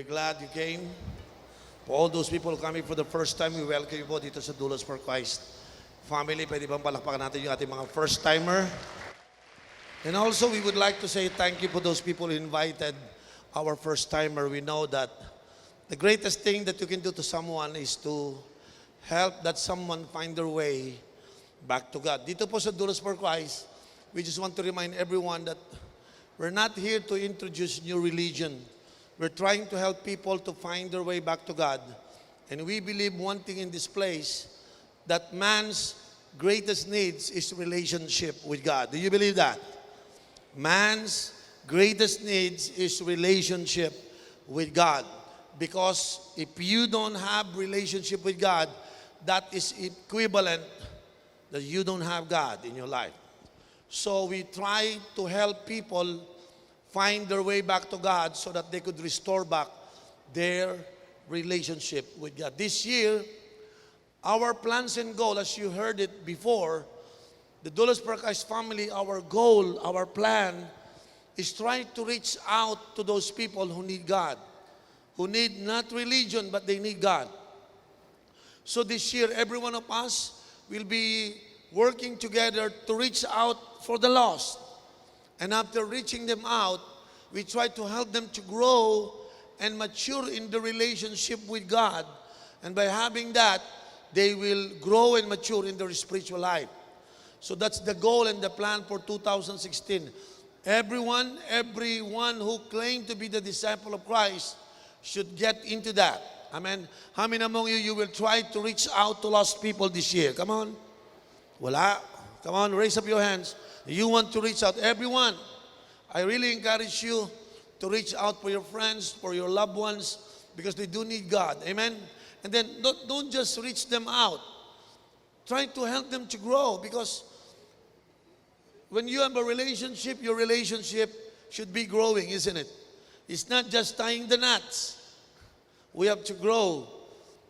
We're glad you came. For all those people coming for the first time, we welcome you po dito sa Doulos for Christ. Family, pwede bang palakpakan natin yung ating mga first-timer? And also, we would like to say thank you for those people who invited our first-timer. We know that the greatest thing that you can do to someone is to help that someone find their way back to God. Dito po sa Doulos for Christ, we just want to remind everyone that we're not here to introduce new religion. We're trying to help people to find their way back to God. And we believe one thing in this place, that man's greatest needs is relationship with God. Do you believe that? Man's greatest needs is relationship with God. Because if you don't have relationship with God, that is equivalent that you don't have God in your life. So we try to help people find their way back to God so that they could restore back their relationship with God. This year, our plans and goal, as you heard it before, the Doulos for Christ family, our goal, our plan is trying to reach out to those people who need God, who need not religion, but they need God. So this year, every one of us will be working together to reach out for the lost. And after reaching them out, we try to help them to grow and mature in the relationship with God. And by having that, they will grow and mature in their spiritual life. So that's the goal and the plan for 2016. Everyone who claimed to be the disciple of Christ should get into that. Amen. How many among you will try to reach out to lost people this year? Come on. Wala. Come on, raise up your hands. You want to reach out. Everyone. I really encourage you to reach out for your friends, for your loved ones, because they do need God. Amen. And then don't just reach them out. Try to help them to grow, because when you have a relationship, your relationship should be growing, isn't it? It's not just tying the knots. We have to grow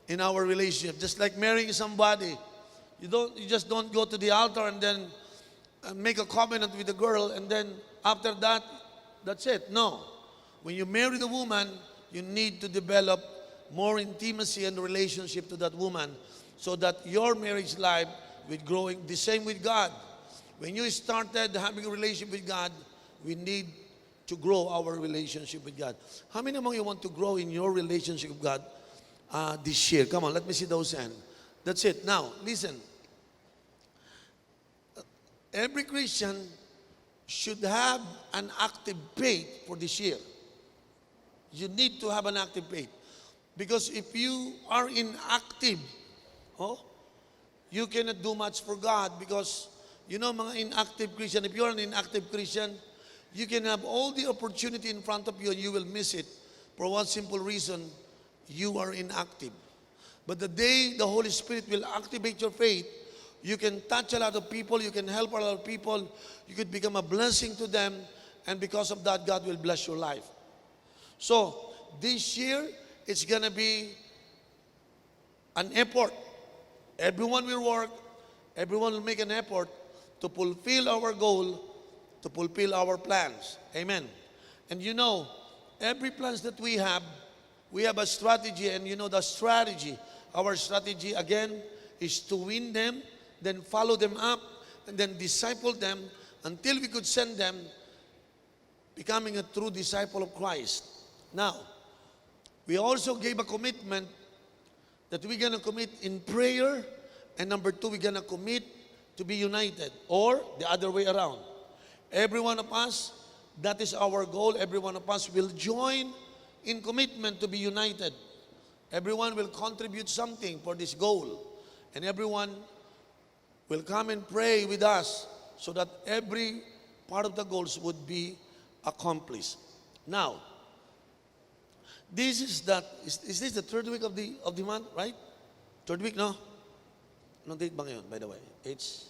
in our relationship. Just like marrying somebody. You just don't go to the altar and then make a covenant with the girl and then after that, that's it. No. When you marry the woman, you need to develop more intimacy and relationship to that woman so that your marriage life will growing. The same with God. When you started having a relationship with God, we need to grow our relationship with God. How many among you want to grow in your relationship with God this year? Come on, let me see those hands. That's it. Now, listen. Every Christian should have an active faith for this year. You need to have an active faith. Because if you are inactive, you cannot do much for God. Because, you know, mga inactive Christian, if you're an inactive Christian, you can have all the opportunity in front of you and you will miss it for one simple reason: you are inactive. But the day the Holy Spirit will activate your faith, you can touch a lot of people, you can help a lot of people, you could become a blessing to them, and because of that, God will bless your life. So, this year, it's gonna be an effort. Everyone will work, everyone will make an effort to fulfill our goal, to fulfill our plans. Amen. And you know, every plans that we have a strategy, and you know the strategy. Our strategy, again, is to win them, then follow them up, and then disciple them until we could send them becoming a true disciple of Christ. Now, we also gave a commitment that we're going to commit in prayer, and number two, we're going to commit to be united, or the other way around. Every one of us, that is our goal. Every one of us will join in commitment to be united. Everyone will contribute something for this goal. And everyone will come and pray with us so that every part of the goals would be accomplished. Now, is this the third week of the month, right? Third week, no? No date ba ngayon, by the way? It's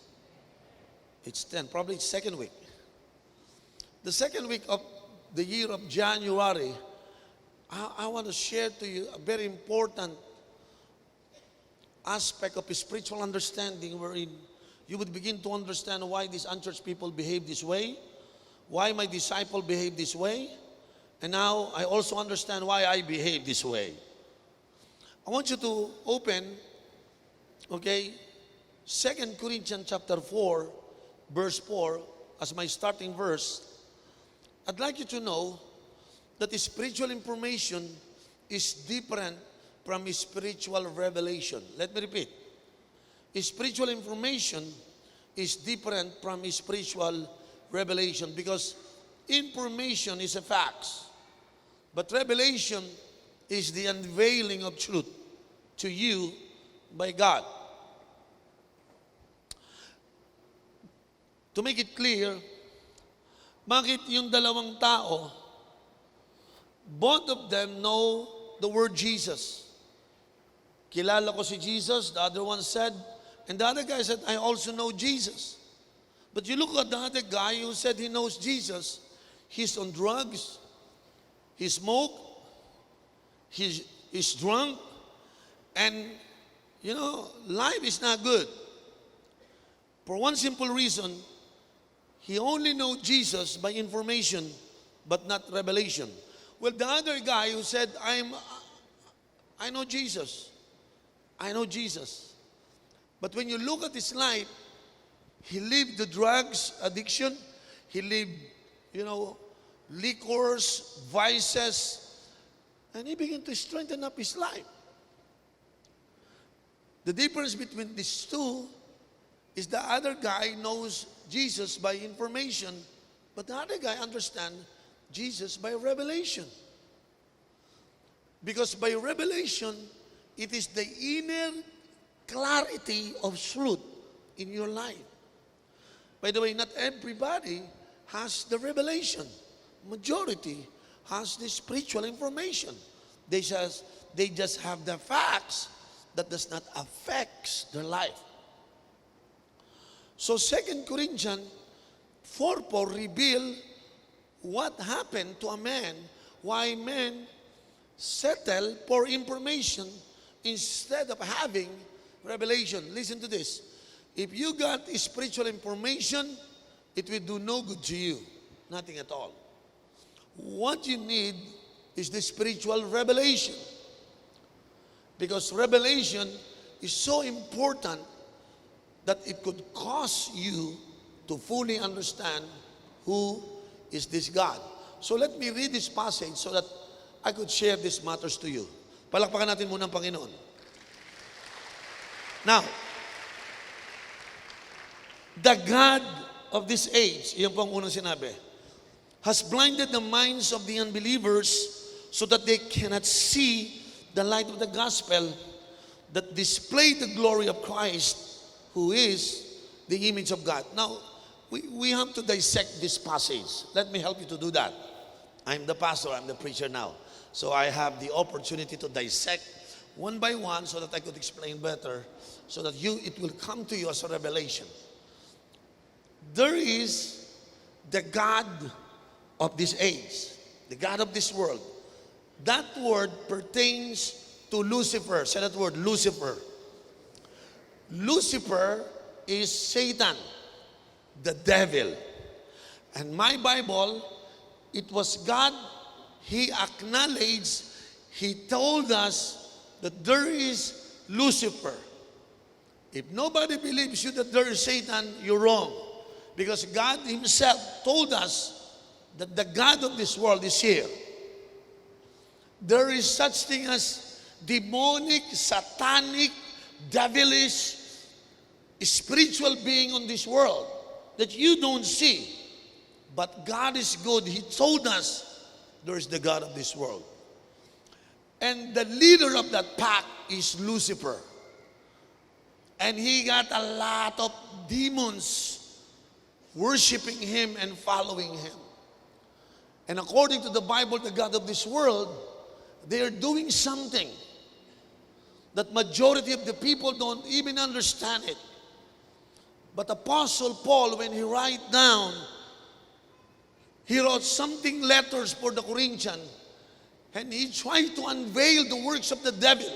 10. Probably it's second week. The second week of the year of January, I want to share to you a very important aspect of spiritual understanding wherein you would begin to understand why these unchurched people behave this way, why my disciple behave this way, And now I also understand why I behave this way. I want you to open, okay, 2 Corinthians chapter 4, verse 4, as my starting verse. I'd like you to know that spiritual information is different from spiritual revelation. Let me repeat. Spiritual information is different from spiritual revelation because information is a fact, but revelation is the unveiling of truth to you by God. To make it clear, bakit yung dalawang tao, both of them know the word Jesus. Kilala ko si Jesus, the other one said, and the other guy said, I also know Jesus. But you look at the other guy who said he knows Jesus, he's on drugs, he smoked, he's drunk, and life is not good. For one simple reason, he only knows Jesus by information, but not revelation. Well, the other guy who said, I know Jesus. I know Jesus. But when you look at his life, he lived the drugs addiction. He lived, liquors, vices, and he began to strengthen up his life. The difference between these two is the other guy knows Jesus by information, but the other guy understands Jesus by revelation. Because by revelation, it is the inner clarity of truth in your life. By the way, not everybody has the revelation. Majority has the spiritual information. They just have the facts that does not affect their life. So 2 Corinthians 4:4 reveal what happened to a man, why men settle for information instead of having revelation. Listen to this. If you got spiritual information, it will do no good to you. Nothing at all. What you need is the spiritual revelation. Because revelation is so important that it could cause you to fully understand who is this God. So let me read this passage so that I could share these matters to you. Palakpakan natin muna ang Panginoon. Now, the God of this age, iyan po ang unang sinabi, has blinded the minds of the unbelievers so that they cannot see the light of the gospel that display the glory of Christ, who is the image of God. Now, we have to dissect this passage. Let me help you to do that. I'm the pastor, I'm the preacher now. So I have the opportunity to dissect one by one so that I could explain better, so that it will come to you as a revelation. There is the God of this age, the God of this world. That word pertains to Lucifer. Say that word, Lucifer. Lucifer is Satan, the devil. And my Bible, it was God, He acknowledged, He told us that there is Lucifer. If nobody believes you that there is Satan, you're wrong. Because God Himself told us that the God of this world is here. There is such thing as demonic, satanic, devilish, spiritual being on this world that you don't see. But God is good. He told us there is the God of this world. And the leader of that pack is Lucifer. And he got a lot of demons worshiping him and following him. And according to the Bible, the God of this world, they are doing something that majority of the people don't even understand it. But Apostle Paul, when he wrote down, he wrote something letters for the Corinthians, and he tried to unveil the works of the devil.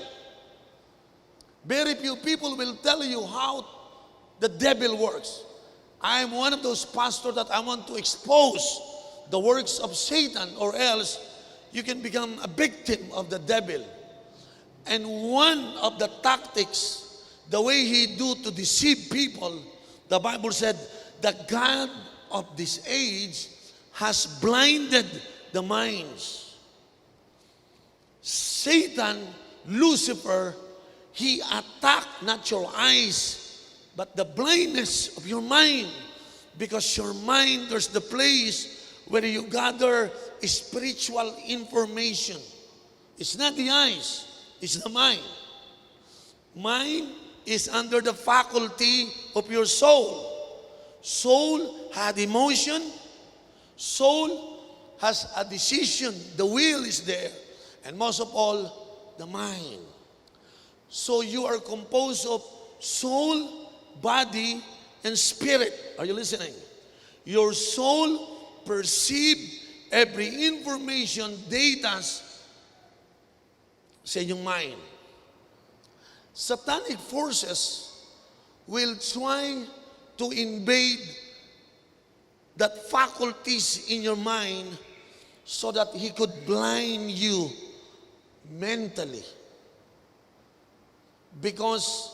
Very few people will tell you how the devil works. I am one of those pastors that I want to expose the works of Satan, or else you can become a victim of the devil. And one of the tactics, the way he do to deceive people, the Bible said, the God of this age has blinded the minds. Satan, Lucifer, he attacked not your eyes, but the blindness of your mind. Because your mind, there's the place where you gather spiritual information. It's not the eyes, it's the mind. Mind is under the faculty of your soul. Soul had emotion. Soul has a decision. The will is there. And most of all, the mind. So you are composed of soul, body, and spirit. Are you listening? Your soul perceives every information, data sa inyong mind. Satanic forces will try to invade that faculties in your mind so that he could blind you mentally. Because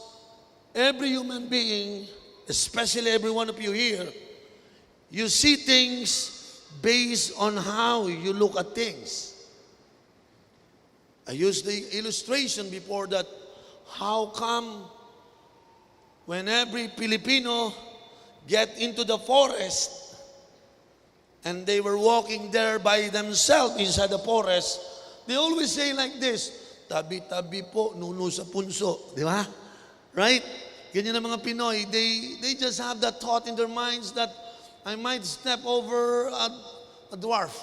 every human being, especially every one of you here, you see things based on how you look at things. I used the illustration before that how come when every Filipino get into the forest and they were walking there by themselves inside the forest, they always say like this, tabi-tabi po, nuno sa punso. Di ba? Right? Ganyan ang mga Pinoy. They just have that thought in their minds that I might step over a dwarf.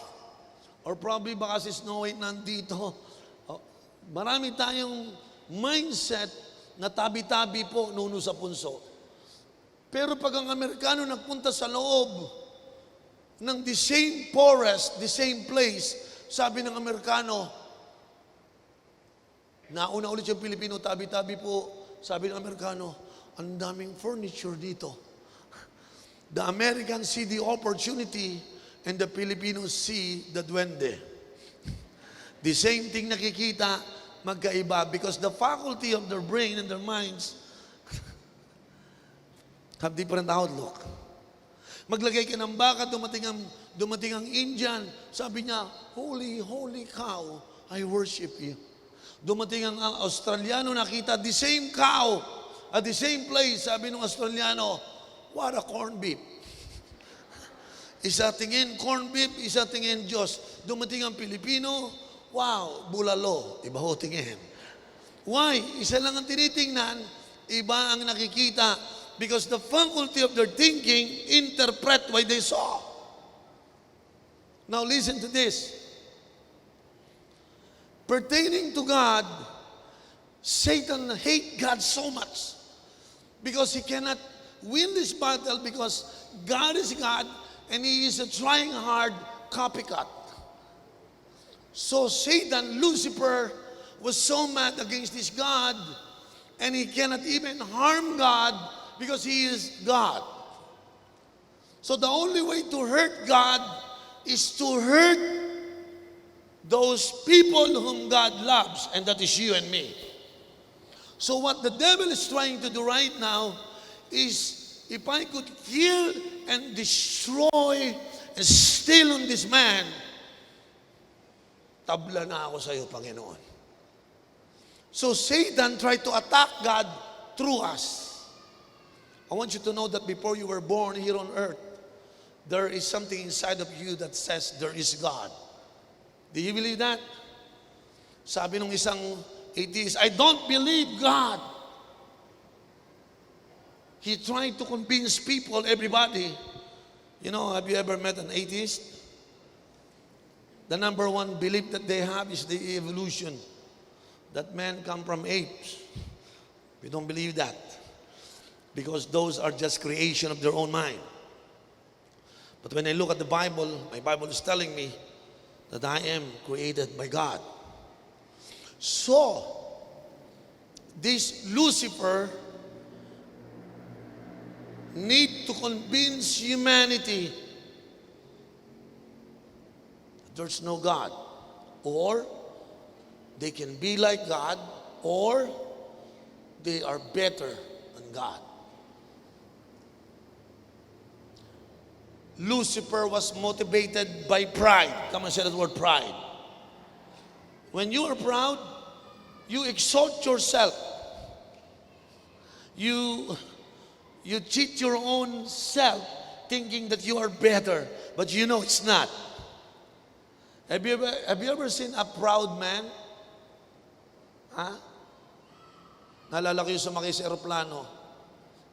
Or probably baka si Snow White nandito. Marami tayong mindset na tabi-tabi po, nuno sa punso. Pero pag ang Amerikano nagpunta sa loob ng the same forest, the same place, sabi ng Amerikano, nauna ulit yung Pilipino, tabi-tabi po, sabi ng Amerikano, ang daming furniture dito. The Americans see the opportunity and the Filipinos see the duwende. The same thing nakikita, magkaiba because the faculty of their brain and their minds have different outlook. Maglagay ka ng baka, dumating ang Indian, sabi niya, holy, holy cow, I worship you. Dumating ang Australiano, nakita the same cow at the same place, sabi ng Australiano, what a corned beef. Isa tingin corned beef, isa tingin Diyos. Dumating ang Pilipino, wow, bulalo, iba ho tingin. Why? Isa lang ang tinitingnan, iba ang nakikita. Because the faculty of their thinking interpret what they saw. Now listen to this. Pertaining to God, Satan hates God so much because he cannot win this battle because God is God and he is a trying hard copycat. So Satan, Lucifer, was so mad against this God and he cannot even harm God because he is God. So the only way to hurt God is to hurt those people whom God loves, and that is you and me. So what the devil is trying to do right now is, if I could kill and destroy and steal on this man, tabla na ako sa iyo, Panginoon. So Satan tried to attack God through us. I want you to know that before you were born here on earth, there is something inside of you that says there is God. Do you believe that? Sabi nung isang atheist, I don't believe God. He tried to convince people, everybody. You know, have you ever met an atheist? The number one belief that they have is the evolution. That man come from apes. We don't believe that. Because those are just creation of their own mind. But when I look at the Bible, my Bible is telling me that I am created by God. So, this Lucifer need to convince humanity that there's no God. or they can be like God, or they are better than God. Lucifer was motivated by pride. Come on, say that word, pride. When you are proud, you exalt yourself. You cheat your own self thinking that you are better, but you know it's not. Have you ever seen a proud man? Ha? Naalala ko yung sumakay sa aeroplano.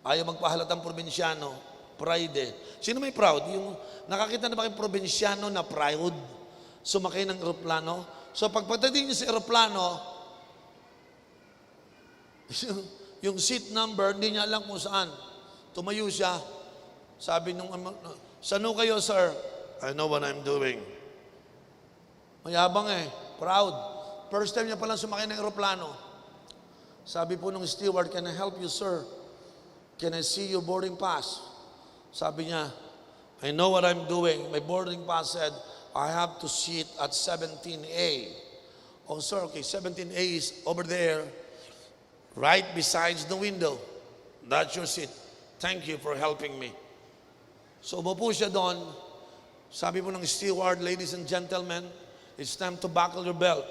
Ayaw magpahalatang probinsyano. Pride eh. Sino may proud? Yung, nakakita na ba kayong probinsyano na proud? Sumakay ng aeroplano. So pagpagdating niya sa aeroplano, yung seat number, hindi niya alam kung saan. Tumayo siya. Sabi nung, saan kayo, sir? I know what I'm doing. Mayabang eh. Proud. First time niya palang sumakay ng aeroplano. Sabi po nung steward, can I help you, sir? Can I see your boarding pass? Sabi niya, I know what I'm doing. My boarding pass said, I have to sit at 17A. Oh, sir, okay, 17A is over there, right besides the window. That's your seat. Thank you for helping me. So, umupo siya doon. Sabi po ng steward, ladies and gentlemen, it's time to buckle your belt.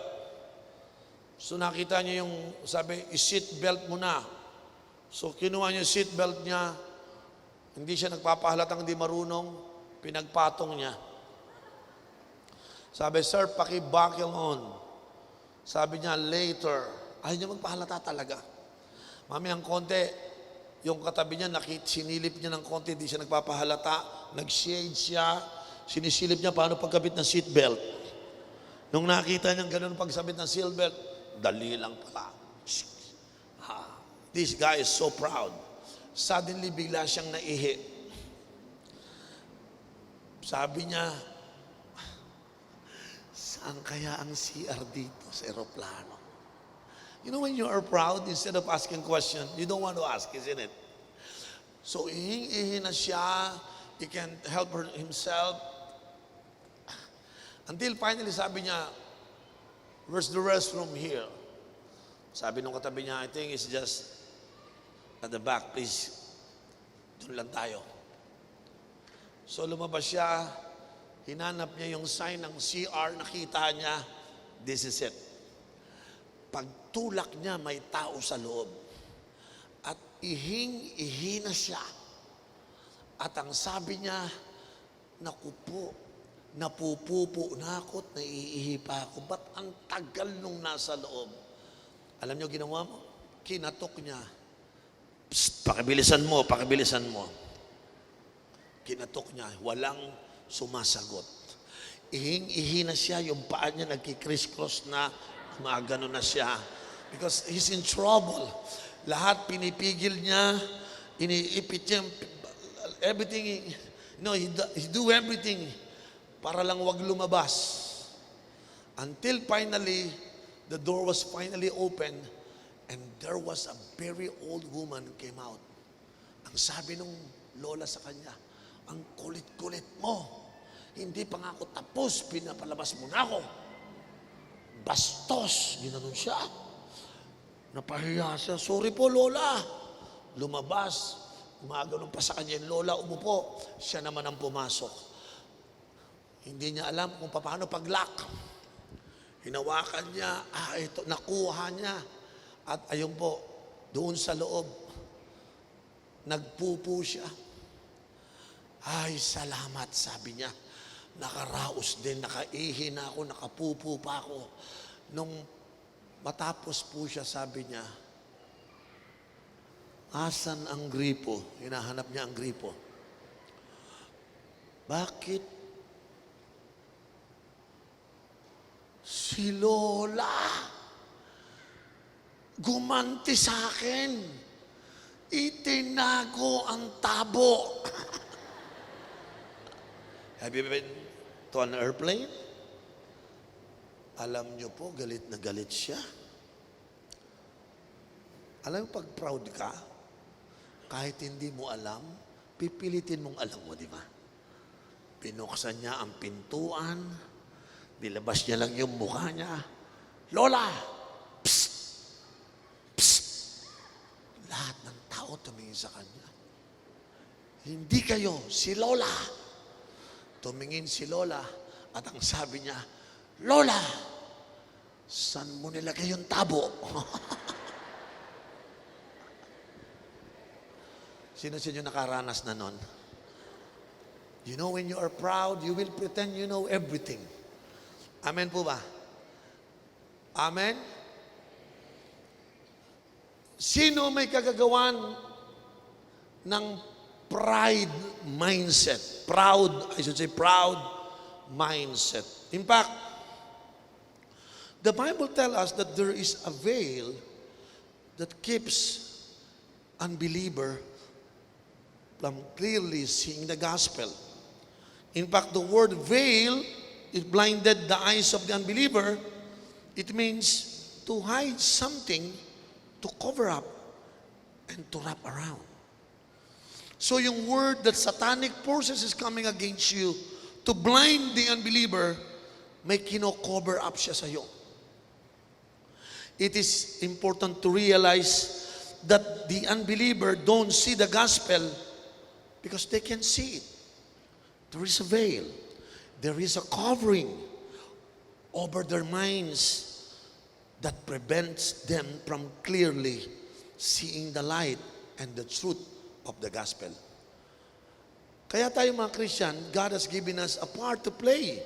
So, nakita niya yung, sabi, i-seat belt mo na. So, kinuha niya yung seat belt niya. Hindi siya nagpapahalatang hindi marunong. Pinagpatong niya. Sabi, sir, paki-buckle on. Sabi niya, later. Ayaw niya magpahalata talaga. Mamayang konti, yung katabi niya, sinilip niya ng konti, hindi siya nagpapahalata. Nag-shade siya. Sinisilip niya paano pagkabit ng seatbelt. Nung nakita niya ganun pagsabit ng seatbelt, dali lang pala. This guy is so proud. Suddenly, bigla siyang naihi. Sabi niya, saan kaya ang CR dito sa aeroplano? You know when you are proud, instead of asking question, you don't want to ask, isn't it? So, ihing-ihi na siya. He can't help himself. Until finally, sabi niya, where's the restroom here? Sabi nung katabi niya, I think it's just at the back, please. Doon lang tayo. So lumabas siya, hinanap niya yung sign ng CR, nakita niya, this is it. Pagtulak niya, may tao sa loob. At ihing-ihi na siya. At ang sabi niya, naku po, napupupo na ako at naiihi pa ako. Ba't ang tagal nung nasa loob? Alam niyo ginawa mo? Kinatok niya. Psst, pakibilisan mo, pakibilisan mo. Kinatok niya, walang sumasagot. Ihing-ihi na siya, yung paa niya nagkikriss-cross na, gumagano na siya. Because he's in trouble. Lahat pinipigil niya, iniipit niya, everything, he do everything para lang wag lumabas. Until finally, the door was finally open, and there was a very old woman came out. Ang sabi nung lola sa kanya, ang kulit-kulit mo. Hindi pa nga ako tapos, pinapalabas mo na ako. Bastos, ginanon siya. Napahiya siya, sorry po lola. Lumabas, gumagano'n pa sa kanya yung lola, umupo. Siya naman ang pumasok. Hindi niya alam kung paano pag-lock. Hinawakan niya, ito, nakuha niya. At ayun po, doon sa loob, nagpupo siya. Ay, salamat, sabi niya. Nakaraos din, nakaihi na ako, nakapupo pa ako. Nung matapos po siya, sabi niya, asan ang gripo? Hinahanap niya ang gripo. Bakit? Si Lola gumanti sa akin. Itinago ang tabo. Have you been to an airplane? Alam niyo po, galit na galit siya. Alam mo, pag proud ka, kahit hindi mo alam, pipilitin mong alam mo, di ba? Pinuksan niya ang pintuan, Nilabas niya lang yung mukha niya. Lola! Psst! Psst! Lahat ng tao tumingin sa kanya. Hindi kayo, si Lola. Tumingin si Lola at ang sabi niya, Lola, saan mo nilagay yung tabo? Sino sa inyo nakaranas na nun? You know, when you are proud, you will pretend you know everything. Amen po ba? Amen? Sino may kagagawan ng pride mindset? Proud, I should say proud mindset. In fact, the Bible tells us that there is a veil that keeps unbeliever from clearly seeing the gospel. In fact, the word veil, it blinded the eyes of the unbeliever. It means to hide something, to cover up, and to wrap around. So yung word that satanic forces is coming against you to blind the unbeliever, may kino-cover up siya sa'yo. It is important to realize that the unbeliever don't see the gospel because they can see it. There is a veil. There is a covering over their minds that prevents them from clearly seeing the light and the truth of the gospel. Kaya tayo mga Christian, God has given us a part to play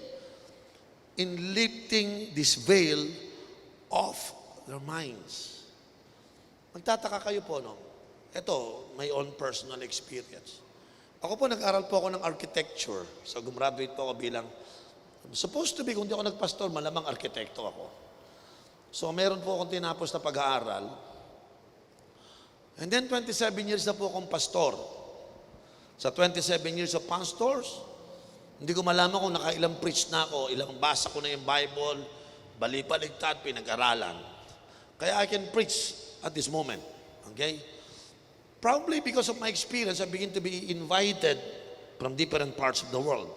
in lifting this veil off their minds. Magtataka kayo po, no? Ito, my own personal experience. Ako po, nag-aral po ako ng architecture. So, gumraduate po ako bilang, supposed to be, kung di ako nagpastor, malamang arkitekto ako. So, meron po akong tinapos na pag-aaral. And then, 27 years na po akong pastor. Sa 27 years of pastors, hindi ko malaman kung nakailang preach na ako, ilang basa ko na yung Bible, bali-baligtad, pinag-aralan. Kaya I can preach at this moment. Okay? Probably because of my experience, I begin to be invited from different parts of the world.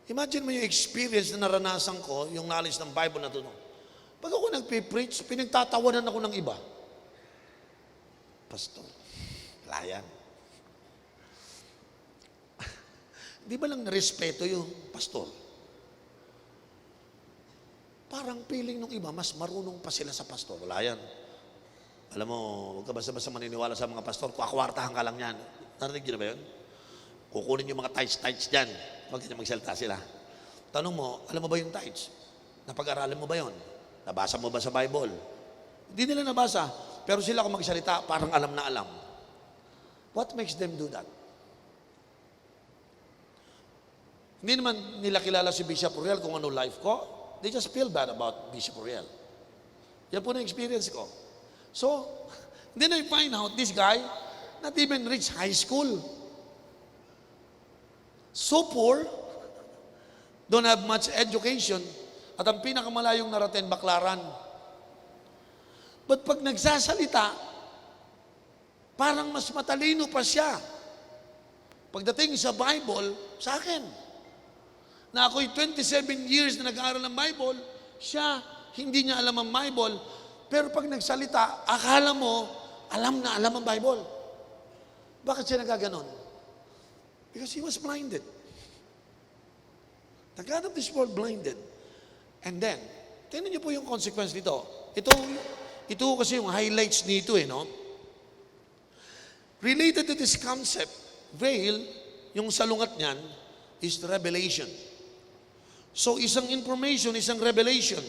Imagine mo yung experience na naranasan ko, yung knowledge ng Bible na ito. Pag ako nagpipreach, pinagtatawanan ako ng iba. Pastor, layan. Di ba lang narespeto yung pastor? Parang feeling ng iba, mas marunong pa sila sa pastor. Wala yan. Alam mo, huwag ka basta-basta maniniwala sa mga pastor, kakwartahan ka lang yan. Narinig nyo na ba yun? Kukunin yung mga tithes dyan. Huwag kanya magsalita sila. Tanong mo, alam mo ba yung tithes? Napag-aralan mo ba yun? Nabasa mo ba sa Bible? Hindi nila nabasa. Pero sila kung magsalita, parang alam na alam. What makes them do that? Hindi naman nila kilala si Bishop Uriel kung ano life ko. They just feel bad about Bishop Uriel. Yan po na experience ko. So, then I find out this guy not even reached high school. So poor, don't have much education, at ang pinakamalayong narating baklaran. But pag nagsasalita, parang mas matalino pa siya. Pagdating sa Bible, sa akin, na ako'y 27 years na nag-aaral ng Bible, siya, hindi niya alam ang Bible, pero pag nagsalita, akala mo, alam na alam ang Bible. Bakit siya nagaganon? Because he was blinded. The God of this world blinded. And then, tingnan niyo po yung consequence nito. Ito kasi yung highlights nito no? Related to this concept, veil, yung salungat niyan, is revelation. So, isang information, isang revelation.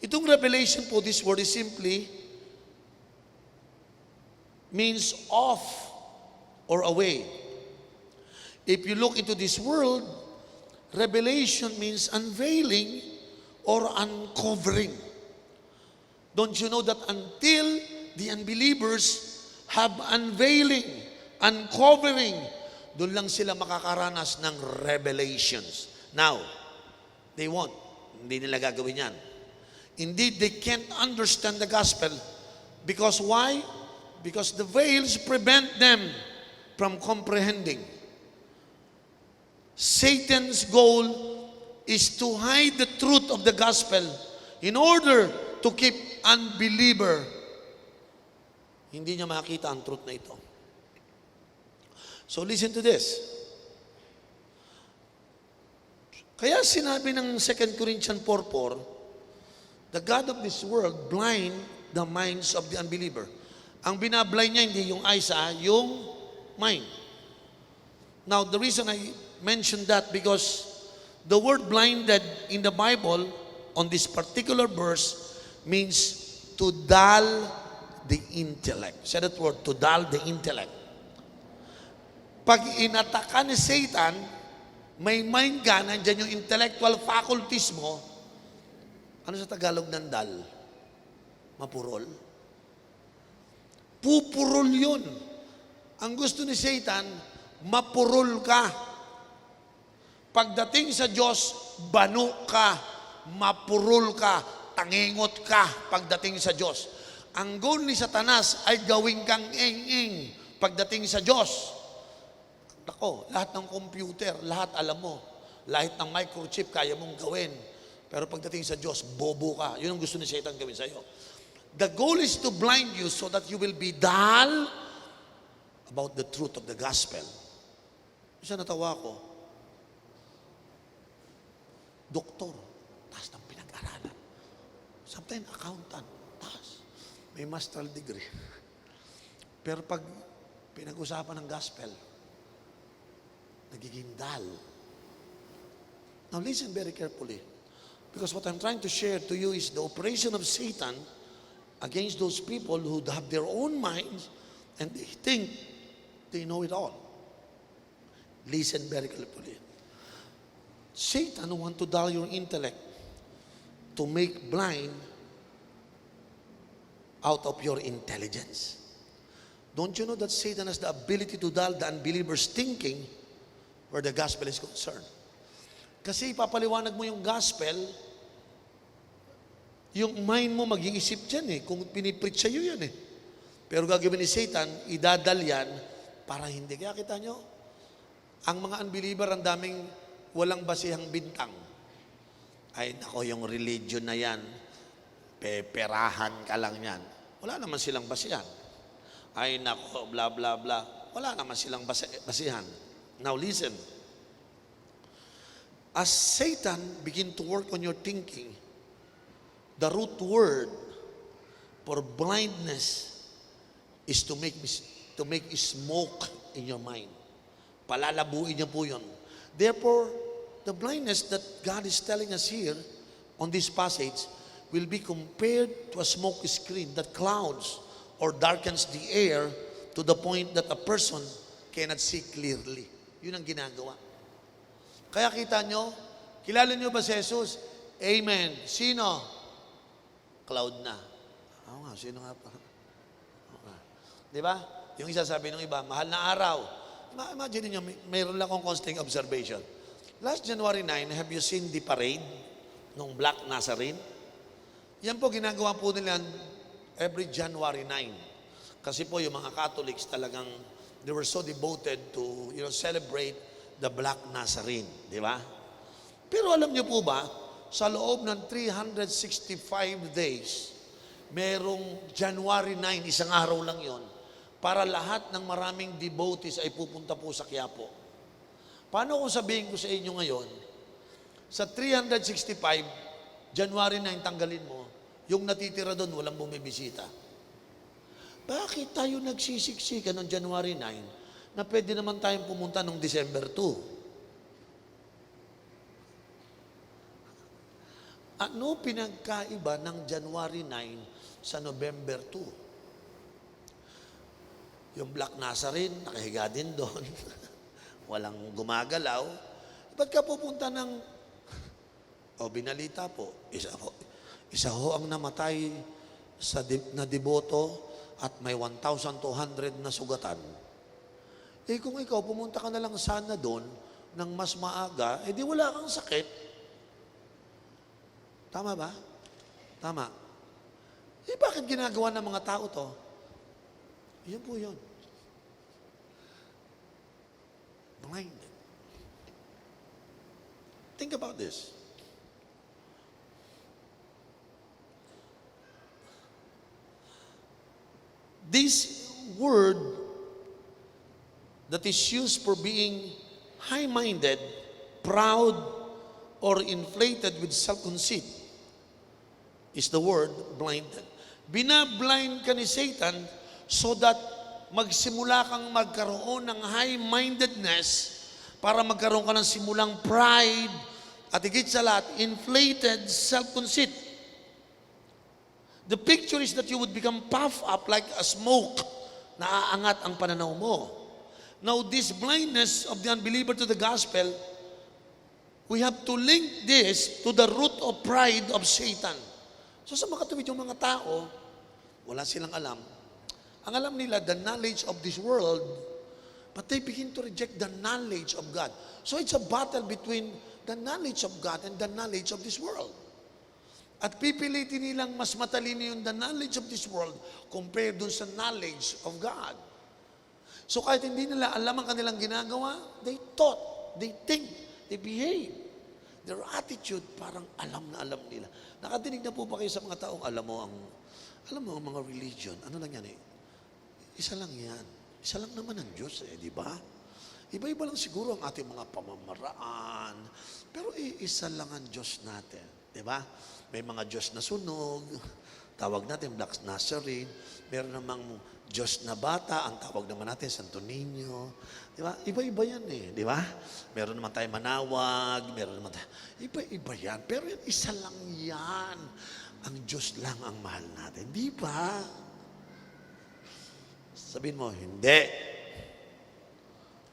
Itong revelation po, this word is simply means off or away. If you look into this world, revelation means unveiling or uncovering. Don't you know that until the unbelievers have unveiling, uncovering, doon lang sila makakaranas ng revelations. Now, they won't. Hindi nila gagawin yan. Indeed, they can't understand the gospel. Because why? Because the veils prevent them from comprehending. Satan's goal is to hide the truth of the gospel in order to keep unbeliever. Hindi niya makita ang truth na ito. So listen to this. Kaya sinabi ng 2 Corinthians 4:4, the God of this world blind the minds of the unbeliever. Ang binablind niya hindi yung eyes, yung mind. Now, the reason I mentioned that because the word blinded in the Bible on this particular verse means to dull the intellect. Say that word, to dull the intellect. Pag inataka ni Satan, may mind ka, nandyan yung intellectual faculties mo. Ano sa Tagalog ng dull? Mapurol? Pupurol yun. Ang gusto ni Satan, mapurol ka. Pagdating sa Diyos, banu ka, mapurol ka, tangingot ka pagdating sa Diyos. Ang goal ni Satanas ay gawin kang ing-ing pagdating sa Diyos. Ako, lahat ng computer, lahat alam mo. Lahat ng microchip, kaya mong gawin. Pero pagdating sa Diyos, bobo ka. Yun ang gusto ni Satan gawin sa'yo. The goal is to blind you so that you will be dull about the truth of the gospel. Isa natawa ko, doktor, taas ng pinag-aralan. Sometimes accountant, taas. May master's degree. Pero pag pinag-usapan ng gospel, nagiging dull. Now listen very carefully. Because what I'm trying to share to you is the operation of Satan against those people who have their own minds and they think they know it all. Listen very carefully. Satan wants to dull your intellect to make blind out of your intelligence. Don't you know that Satan has the ability to dull the unbeliever's thinking where the gospel is concerned? Kasi ipapaliwanag mo yung gospel, yung mind mo mag-iisip dyan kung pinipreach sa'yo yan Pero gagawin ni Satan, idadal yan para hindi. Kaya kita nyo, ang mga unbeliever, ang daming walang basihang bintang. Ay, nako, yung religion na yan, peperahan ka lang yan. Wala naman silang basihan. Ay, nako, bla bla bla. Wala naman silang basihan. Now listen. As Satan begin to work on your thinking, the root word for blindness is to make smoke in your mind. Palalabuin niya po yun. Therefore, the blindness that God is telling us here on this passage will be compared to a smoke screen that clouds or darkens the air to the point that a person cannot see clearly. Yun ang ginagawa. Kaya kita nyo, kilala nyo ba si Jesus? Amen. Sino? Cloud na. Oo nga, sino nga pa? Di ba? Yung isa sabi ng iba, mahal na araw. Imagine nyo, mayroon lang akong constant observation. Last January 9, have you seen the parade nung Black Nazarene? Yan po, ginagawa po nila every January 9. Kasi po yung mga Catholics talagang, they were so devoted to, celebrate the Black Nazarene, di ba? Pero alam niyo po ba, sa loob ng 365 days, merong January 9, isang araw lang yon, para lahat ng maraming devotees ay pupunta po sa Quiapo. Paano kung sabihin ko sa inyo ngayon, sa 365, January 9, tanggalin mo, yung natitira doon, walang bumibisita. Bakit tayo nagsisiksika noong January 9, na pwede naman tayong pumunta noong December 2? Ano pinagkaiba ng January 9 sa November 2? Yung Black Nazarene, nakahiga din doon. Walang gumagalaw. Ba't ka pupunta ng... binalita po. Isa ho ang namatay na deboto at may 1,200 na sugatan. Kung ikaw, pumunta ka na lang sana doon ng mas maaga, di wala kang sakit. Tama ba? Tama. Bakit ginagawa ng mga tao to? Yan po yun. Blind. Think about this. This word that is used for being high-minded, proud, or inflated with self-conceit is the word blinded. Binablind ka ni Satan so that magsimula kang magkaroon ng high-mindedness para magkaroon ka ng simulang pride at higit sa lahat, inflated self-conceit. The picture is that you would become puffed up like a smoke. Naaangat ang pananaw mo. Now, this blindness of the unbeliever to the gospel, we have to link this to the root of pride of Satan. So sa makatuwid yung mga tao, wala silang alam. Ang alam nila, the knowledge of this world, but they begin to reject the knowledge of God. So it's a battle between the knowledge of God and the knowledge of this world. At pipilitin nilang mas matalino yung the knowledge of this world compared dun sa knowledge of God. So kahit hindi nila alam ang kanilang ginagawa, they thought, they think, they behave. Their attitude, parang alam na alam nila. Nakadinig na po ba kayo sa mga taong alam mo ang mga religion, ano lang yan eh? Isa lang yan. Isa lang naman ang Diyos eh, di ba? Iba-iba lang siguro ang ating mga pamamaraan. Pero isa lang ang Diyos natin, di ba? May mga Diyos na sunog, tawag natin Black Nazarene. Meron namang Diyos na bata, ang tawag naman natin Santo Niño. Di ba? Iba-iba yan eh, di ba? Meron naman tayo manawag, meron naman tayo, iba-iba yan. Pero yan, isa lang yan. Ang Diyos lang ang mahal natin. Di ba? Sabihin mo, hindi.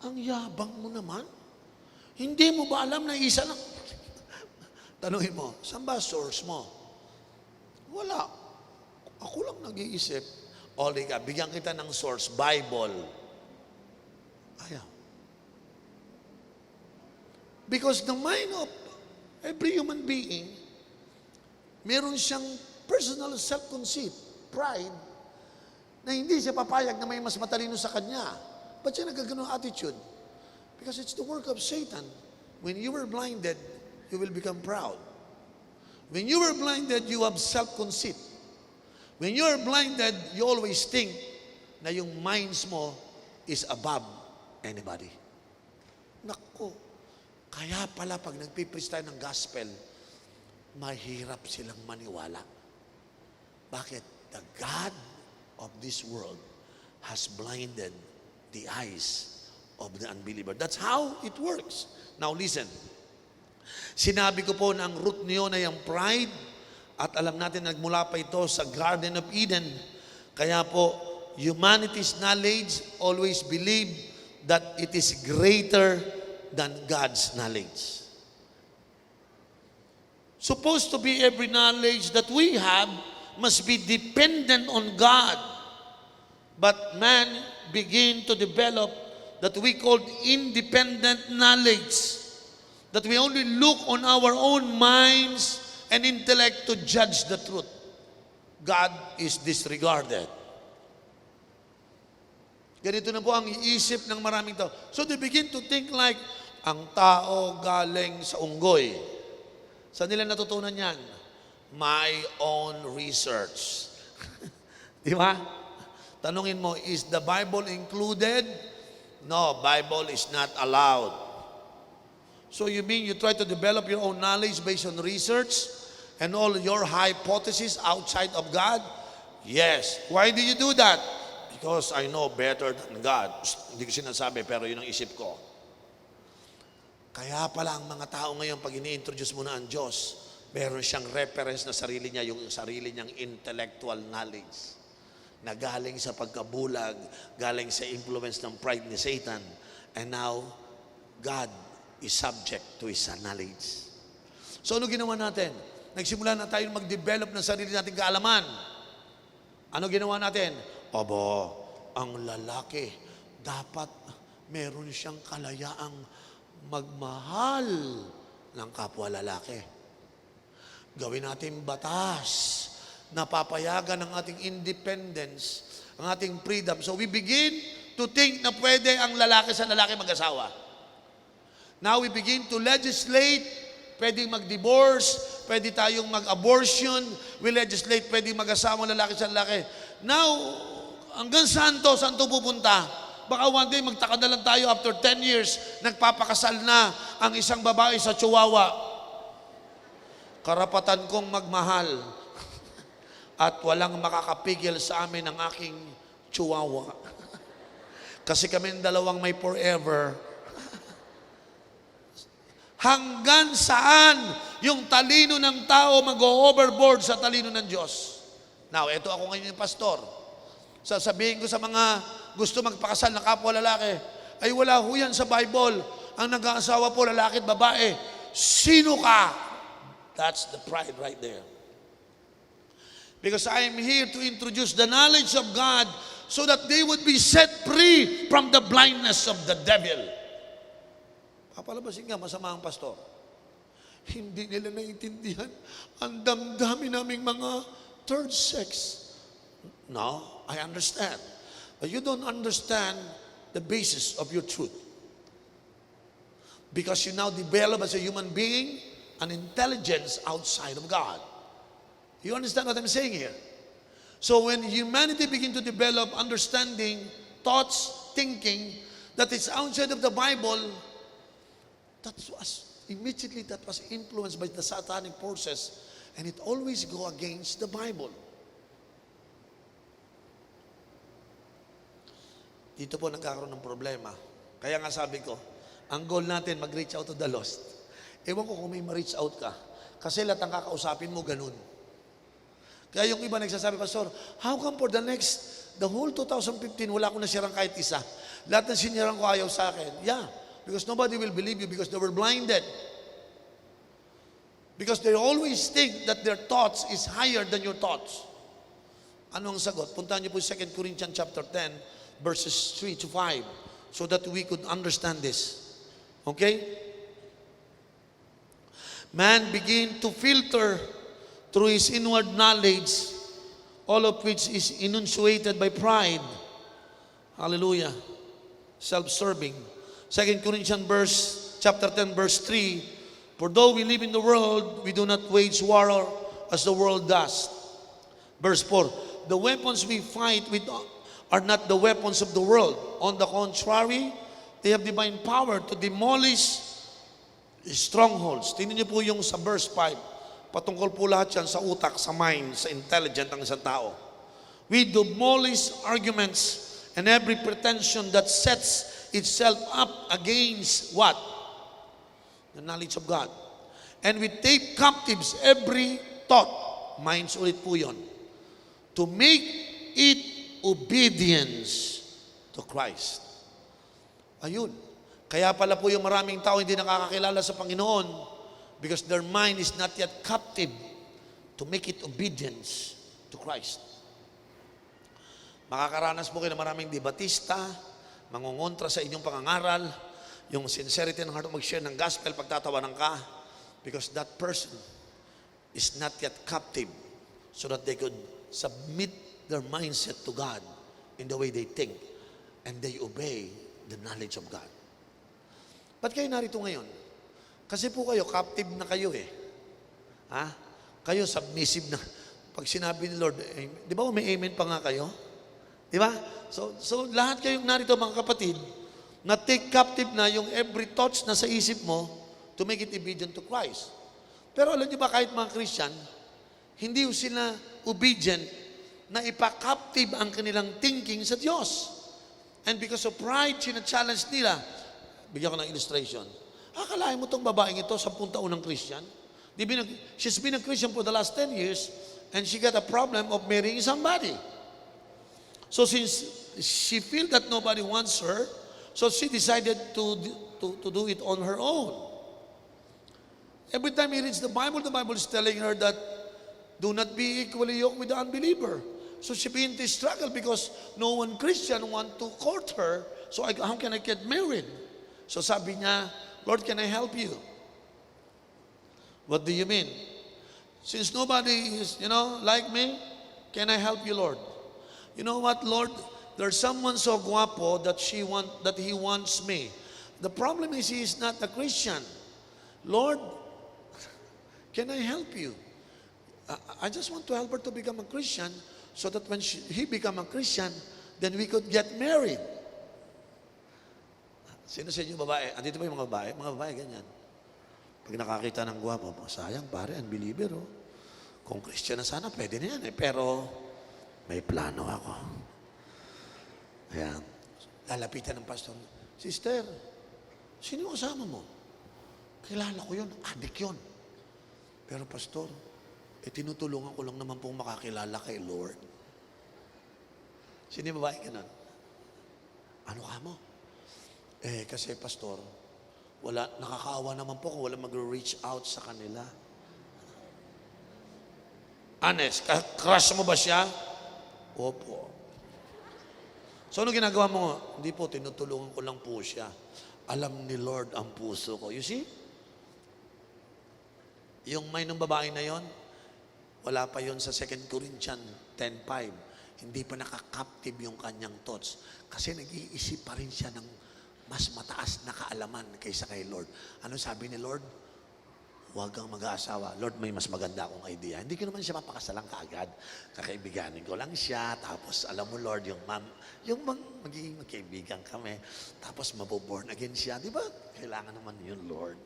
Ang yabang mo naman. Hindi mo ba alam na isa lang? Tanungin mo, saan ba source mo? Wala. Ako lang nag-iisip. O, liga, bigyan kita ng source, Bible. Ayaw. Because the mind of every human being, meron siyang personal self-conceit, pride, na hindi siya papayag na may mas matalino sa kanya. Ba't siya nagagano'ng attitude? Because it's the work of Satan. When you were blinded, you will become proud. When you were blinded, you have self-conceit. When you are blinded, you always think na yung minds mo is above anybody. Naku, kaya pala pag nagpipreach tayo ng gospel, mahirap silang maniwala. Bakit? The God of this world has blinded the eyes of the unbeliever. That's how it works. Now listen. Sinabi ko po na ang root niyo na yung pride at alam natin nagmula pa ito sa Garden of Eden. Kaya po, humanity's knowledge always believe that it is greater than God's knowledge. Supposed to be every knowledge that we have must be dependent on God. But man began to develop that we call independent knowledge. That we only look on our own minds and intellect to judge the truth. God is disregarded. Ganito na po ang iisip ng maraming tao. So they begin to think like, ang tao galing sa unggoy. Saan nila natutunan yan? My own research. Di ba? Tanungin mo, is the Bible included? No, Bible is not allowed. So you mean you try to develop your own knowledge based on research and all your hypotheses outside of God? Yes. Why do you do that? Because I know better than God. Hindi ko sinasabi, pero yun ang isip ko. Kaya pala ang mga tao ngayon, pag ini-introduce mo na ang Diyos, meron siyang reference na sarili niya, yung sarili niyang intellectual knowledge na galing sa pagkabulag, galing sa influence ng pride ni Satan. And now, God is subject to His knowledge. So ano ginawa natin? Nagsimula na tayo mag-develop ng sarili nating kaalaman. Ano ginawa natin? Aba, ang lalaki, dapat meron siyang kalayaang magmahal ng kapwa lalaki. Gawin natin batas na papayagan ang ating independence, ang ating freedom. So we begin to think na pwede ang lalaki sa lalaki mag-asawa. Now we begin to legislate pwedeng mag-divorce, pwede tayong mag-abortion, we legislate, pwedeng mag-asawang lalaki sa lalaki. Now, hanggang saan to pupunta? Baka one day magtaka na lang tayo after 10 years, nagpapakasal na ang isang babae sa Chihuahua. Karapatan kong magmahal at walang makakapigil sa amin ng aking Chihuahua. Kasi kami dalawang may forever. Hanggang saan yung talino ng tao mag-overboard sa talino ng Diyos? Now, ito ako ngayon yung pastor. Sasabihin ko sa mga gusto magpakasal na kapwa lalaki, ay wala ho yan sa Bible. Ang nag-aasawa po, lalaki at babae. Sino ka? That's the pride right there. Because I am here to introduce the knowledge of God so that they would be set free from the blindness of the devil. Papalabasin nga, masama ang pastor. Hindi nila naiintindihan ang damdamin naming mga third sex. No, I understand. But you don't understand the basis of your truth. Because you now develop as a human being an intelligence outside of God. You understand what I'm saying here? So when humanity begin to develop understanding, thoughts, thinking that is outside of the Bible, that was influenced by the satanic forces, and it always go against the Bible. Dito po nagkakaroon ng problema. Kaya nga sabi ko, ang goal natin mag-reach out to the lost. Ewan ko kung may ma-reach out ka. Kasi lahat ang kakausapin mo, ganun. Kaya yung iba nagsasabi, Pastor, how come for the whole 2015, wala akong nasirang kahit isa. Lahat ng sinirang ko ayaw sa akin. Yeah, because nobody will believe you because they were blinded. Because they always think that their thoughts is higher than your thoughts. Ano ang sagot? Puntahan niyo po 2 Corinthians chapter 10, verses 3 to 5, so that we could understand this. Okay? Man begin to filter through his inward knowledge, all of which is enunciated by pride. Hallelujah. Self-serving. 2 Corinthians chapter 10, verse 3, for though we live in the world, we do not wage war as the world does. Verse 4, the weapons we fight with are not the weapons of the world. On the contrary, they have divine power to demolish strongholds. Tingnan niyo po yung sa verse 5. Patungkol po lahat yan sa utak, sa mind, sa intelligent ng isang tao. We demolish arguments and every pretension that sets itself up against what? The knowledge of God. And we take captives every thought. Minds ulit po yun. To make it obedience to Christ. Ayun. Kaya pala po yung maraming tao hindi nakakakilala sa Panginoon because their mind is not yet captive to make it obedience to Christ. Makakaranas po kayo ng maraming debatista, mangungontra sa inyong pangangaral, yung sincerity ng heart mag-share ng gospel, pagtatawanan ka, because that person is not yet captive so that they could submit their mindset to God in the way they think and they obey the knowledge of God. Ba't kayo narito ngayon? Kasi po kayo, captive na kayo eh. Ha? Kayo submissive na. Pag sinabi ni Lord, di ba may amen pa nga kayo? Di ba? So lahat kayong narito mga kapatid, na take captive na yung every thoughts na sa isip mo to make it obedient to Christ. Pero alam niyo ba kahit mga Christian, hindi sila obedient na ipa-captive ang kanilang thinking sa Diyos. And because of pride, sina-challenge nila. Bigyan ko ng illustration. Akalain mo itong babaeng ito, 10 taon ng Christian. She's been a Christian for the last 10 years and she got a problem of marrying somebody. So since she feel that nobody wants her, so she decided to do it on her own. Every time he reads the Bible is telling her that do not be equally yoked with the unbeliever. So she began to struggle because no one Christian want to court her. So how can I get married? So sabi niya, Lord, can I help you? What do you mean? Since nobody is, like me, can I help you, Lord? You know what, Lord? There's someone so guapo that he wants me. The problem is he is not a Christian. Lord, Can I help you? I just want to help her to become a Christian so that when he become a Christian, then we could get married. Sino sa inyo babae? Andito ba yung mga babae? Mga babae, ganyan. Pag nakakita ng gwapo, sayang pare, unbeliever, oh. Kung Christian na sana, pwede na yan eh. Pero may plano ako. Ayan. Lalapitan ng pastor. Sister, sino yung kasama mo? Kilala ko yun. Adik yun. Pero pastor, tinutulungan ko lang naman pong makakilala kay Lord. Sino yung babae ka nun? Ano ka mo? Kasi pastor, nakakaawa naman po kung wala mag-reach out sa kanila. Honest, crush mo ba siya? Opo. So ano ginagawa mo? Hindi po, tinutulungan ko lang po siya. Alam ni Lord ang puso ko. You see? Yung may nung babae na yon, wala pa yon sa 2 Corinthians 10:5. Hindi pa nakakaptive yung kanyang thoughts. Kasi nag-iisip pa rin siya ng mas mataas na kaalaman kaysa kay Lord. Ano sabi ni Lord? Huwag kang mag-aasawa. Lord, may mas maganda akong idea. Hindi ko naman siya mapakasalang kaagad. Kakaibiganin ko lang siya. Tapos, alam mo, Lord, magiging magkaibigan kami. Tapos, maboborn again siya. Di ba? Kailangan naman yun, Lord.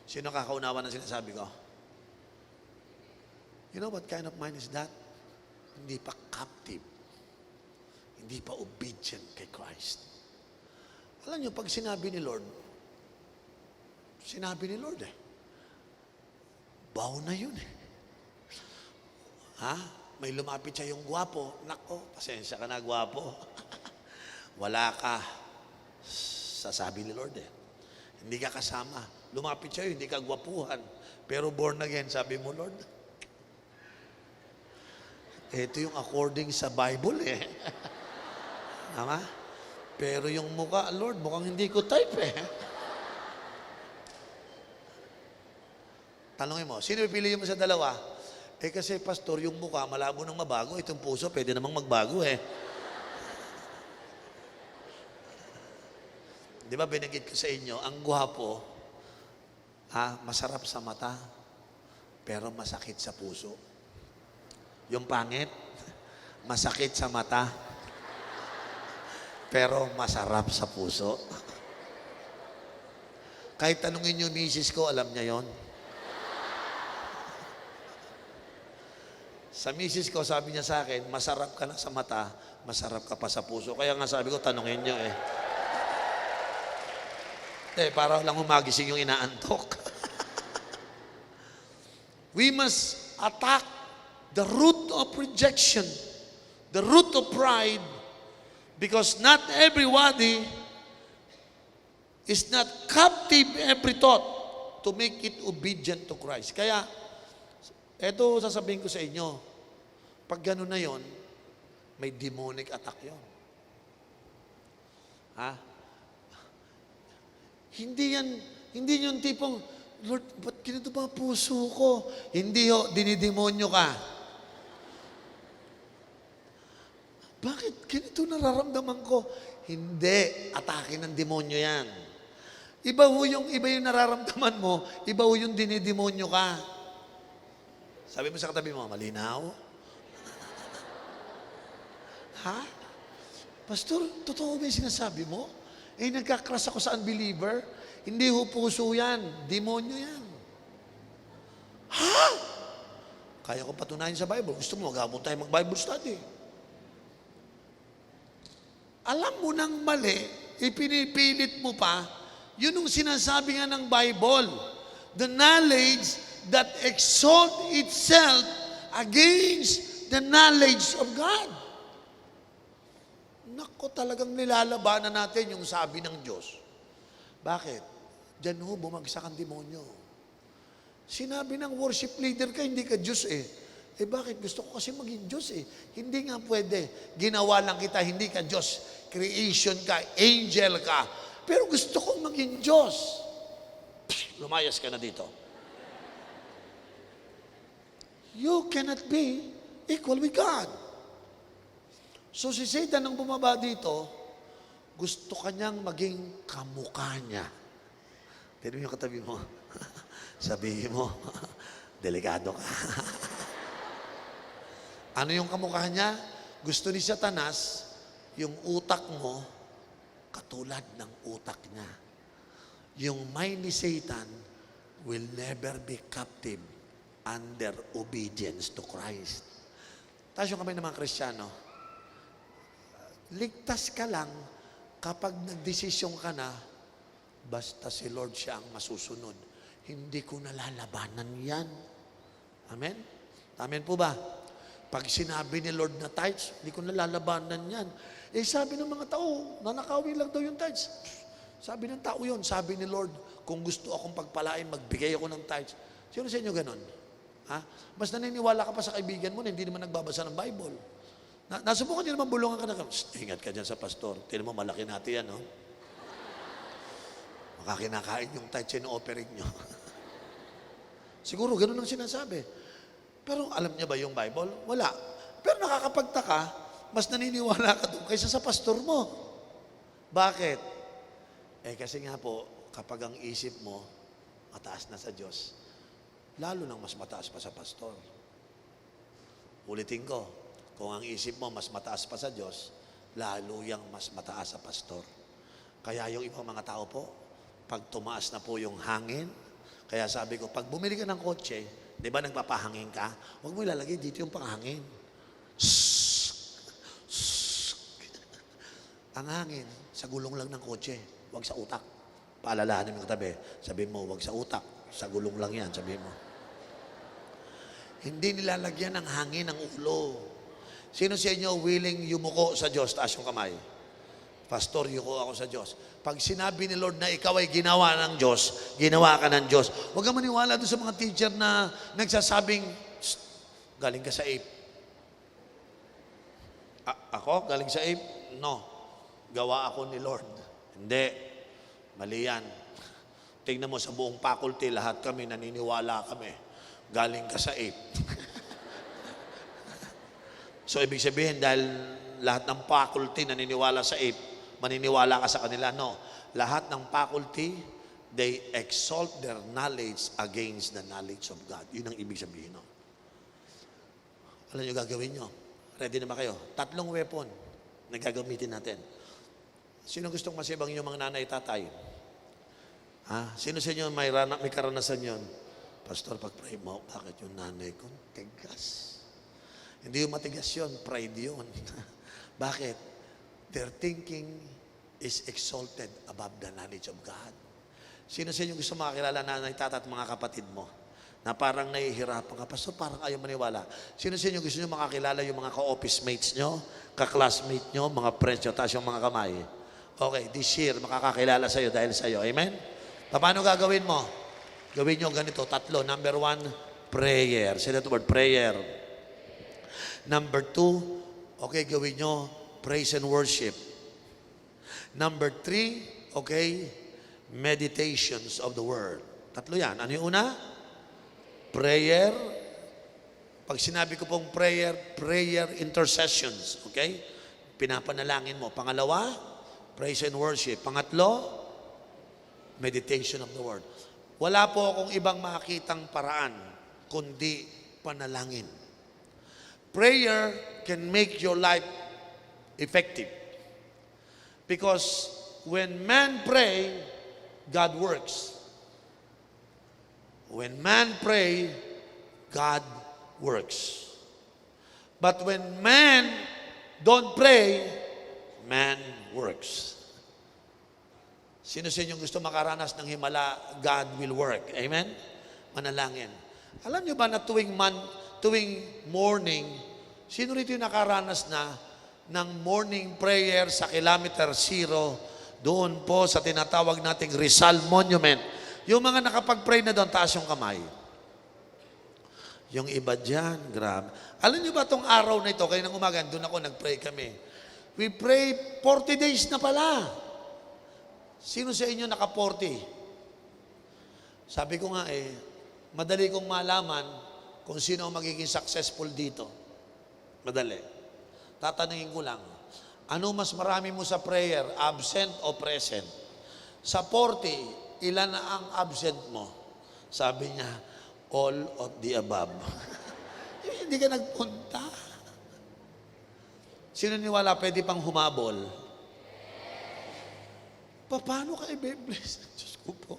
Sino kakaunawa ng sinasabi ko? You know what kind of mind is that? Hindi pa captive. Hindi pa obedient kay Christ. Alam niyo, pag sinabi ni Lord, baw na yun eh. Ha? May lumapit siya yung gwapo. Nako, pasensya ka na gwapo. Wala ka. Sasabi ni Lord eh. Hindi ka kasama. Lumapit siya, hindi ka gwapuhan. Pero born again, sabi mo, Lord, ito yung according sa Bible eh. Tama? Pero yung mukha, Lord, mukhang hindi ko type eh. Tanongin mo, sino pipiliin mo sa dalawa? Kasi pastor, yung mukha malabo nang mabago, itong puso pwede namang magbago eh. Di ba binanggit ko sa inyo, ang gwapo, masarap sa mata, pero masakit sa puso. Yung pangit, masakit sa mata, pero masarap sa puso. Kahit tanungin yung misis ko, alam niya yon. Sa misis ko, sabi niya sa akin, masarap ka na sa mata, masarap ka pa sa puso. Kaya nga sabi ko, tanungin niyo eh. Para lang humagising yung inaantok. We must attack the root of rejection, the root of pride, because not everybody is not captive every thought to make it obedient to Christ. Kaya, eto sasabihin ko sa inyo, pag gano'n na yon, may demonic attack yon. Hindi yung tipong, Lord, ba't ganito ba puso ko? Hindi ho, dinidemonyo ka. Bakit ganito nararamdaman ko? Hindi, atake ng demonyo yan. Iba yung nararamdaman mo, iba yung dinidemonyo ka. Sabi mo sa katabi mo, malinaw? Ha? Pastor, totoo ba yung sinasabi mo? Nagkakrush ako sa unbeliever. Hindi ho puso yan. Demonyo yan. Ha? Kaya ko patunayan sa Bible. Gusto mo, mag-abot tayo mag-Bible study. Alam mo nang mali, ipinipilit mo pa, yun yung sinasabi nga ng Bible. The knowledge that exalt itself against the knowledge of God. Nako, talagang nilalabanan natin yung sabi ng Diyos. Bakit? Diyan ho, bumagsak ang demonyo. Sinabi ng worship leader ka, hindi ka Diyos eh. Bakit? Gusto ko kasi maging Diyos eh. Hindi nga pwede. Ginawa lang kita, hindi ka Diyos. Creation ka, angel ka. Pero gusto kong maging Diyos. Lumayas ka na dito. You cannot be equal with God. So si Satan nang bumaba dito, gusto kanyang maging kamukha niya. Tignan mo yung katabi mo. Sabihin mo, delikado ka. Ano yung kamukha niya? Gusto ni Satanas, yung utak mo, katulad ng utak niya. Yung mind ni Satan will never be captive under obedience to Christ. Taas yung kamay ng mga Kristiyano. Ligtas ka lang kapag nagdesisyon ka na, basta si Lord siya ang masusunod. Hindi ko nalalabanan yan. Amen? Amen po ba? Pag sinabi ni Lord na tithes, hindi ko nalalabanan yan. Eh sabi ng mga tao, nanakawin lang daw yung tithes. Sabi ng tao yun, sabi ni Lord, kung gusto akong pagpalain, magbigay ako ng tithes. Sino sa inyo ganon? Ha? Mas naniniwala ka pa sa kaibigan mo na hindi naman nagbabasa ng Bible. Nasubukan nyo naman bulungan ka na, ingat ka dyan sa pastor. Tinan mo, malaki natin yan, no? Makakinakain yung tithes na offering nyo. Siguro, ganun ang sinasabi. Pero alam niya ba yung Bible? Wala. Pero nakakapagtaka, mas naniniwala ka doon kaysa sa pastor mo. Bakit? Eh kasi nga po, kapag ang isip mo mataas na sa Diyos, lalo nang mas mataas pa sa pastor. Ulitin ko, kung ang isip mo mas mataas pa sa Diyos, lalo yang mas mataas sa pastor. Kaya yung ibang mga tao po, pag tumaas na po yung hangin, kaya sabi ko, pag bumili ka ng kotse, di ba nagpapahangin ka? Huwag mo ilalagay dito yung panghangin. Ang hangin, sa gulong lang ng kotse, huwag sa utak. Paalalahanin mo yung katabi, sabihin mo, huwag sa utak, sa gulong lang yan, sabihin mo. Hindi nilalagyan ng hangin ang ulo. Sino sa inyo willing yumuko sa Diyos? Taas yung kamay. Pastor, yuko ako sa Diyos. Pag sinabi ni Lord na ikaw ay ginawa ng Diyos, ginawa ka ng Diyos. Huwag ka maniwala doon sa mga teacher na nagsasabing, galing ka sa ape. Ako? Galing sa ape? No. Gawa ako ni Lord. Hindi. Mali yan. Tingnan mo sa buong faculty, lahat kami naniniwala kami. Galing ka sa ape. So, ibig sabihin, dahil lahat ng faculty naniniwala sa ape, maniniwala ka sa kanila. No. Lahat ng faculty, they exalt their knowledge against the knowledge of God. Yun ang ibig sabihin. No? Alam nyo gagawin nyo? Ready na ba kayo? 3 weapon na gagamitin natin. Sino gustong masibang yung mga nanay, tatay? Ha? Sino sa inyo may karanasan yun? Pastor, pag-pray mo, bakit yung nanay ko? Tigas. Hindi yung matigas yun, pride yun. Bakit? Their thinking is exalted above the knowledge of God. Sino sa inyo gusto makakilala nanay, tata at mga kapatid mo na parang nahihirapan ka? Pastor, parang ayaw maniwala. Sino sa inyo gusto nyo makakilala yung mga ka-office mates nyo, ka-classmate nyo, mga friends nyo, taas yung mga kamay? Okay, this year, makakakilala sa'yo dahil sa'yo. Amen? Paano gagawin mo? Gawin nyo ganito, 3. Number 1, prayer. Say that word, prayer. Number 2, okay, gawin nyo, praise and worship. Number 3, okay, meditations of the Word. 3 yan. Ano yung una? Prayer. Pag sinabi ko pong prayer, prayer intercessions. Okay? Pinapanalangin mo. Pangalawa, praise and worship. Pangatlo, meditation of the Word. Wala po akong ibang makitang paraan kundi panalangin. Prayer can make your life effective. Because when man pray, God works. When man pray, God works. But when man don't pray, man works. Sino sa inyo gusto makaranas ng himala, God will work? Amen? Manalangin. Alam niyo ba na tuwing morning, sino rito yung nakaranas na ng morning prayer sa kilometer 0, doon po sa tinatawag nating Rizal Monument. Yung mga nakapag-pray na doon, taas yung kamay. Yung iba dyan, grabe. Alam niyo ba itong araw na ito, kayo ng umaga, doon ako, nag-pray kami. We pray 40 days na pala. Sino sa inyo naka-40? Sabi ko nga madali kong malaman kung sino ang magiging successful dito. Madali. Tatanungin ko lang, ano mas marami mo sa prayer, absent o present? Sa 40, ilan na ang absent mo? Sabi niya, all of the above. Hindi ka nagpunta. Sino niwala pwede pang humabol? Paano ka i-bless? Diyos ko po.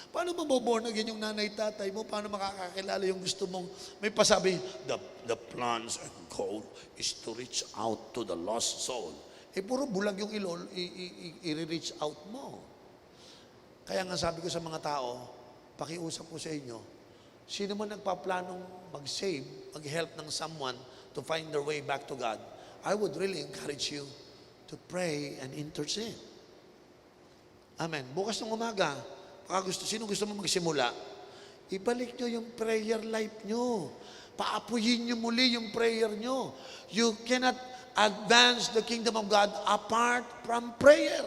Paano maboborn again yung nanay tatay mo? Paano makakakilala yung gusto mong... May pasabi, the plans and goal is to reach out to the lost soul. Puro bulag yung i-reach out mo. Kaya nga sabi ko sa mga tao, pakiusap ko sa inyo, sino man nagpaplanong mag-save, mag-help ng someone to find their way back to God, I would really encourage you to pray and intercede. Amen. Bukas ng umaga, sino gusto mo magsimula? Ibalik nyo yung prayer life nyo. Paapuyin nyo muli yung prayer nyo. You cannot advance the kingdom of God apart from prayer.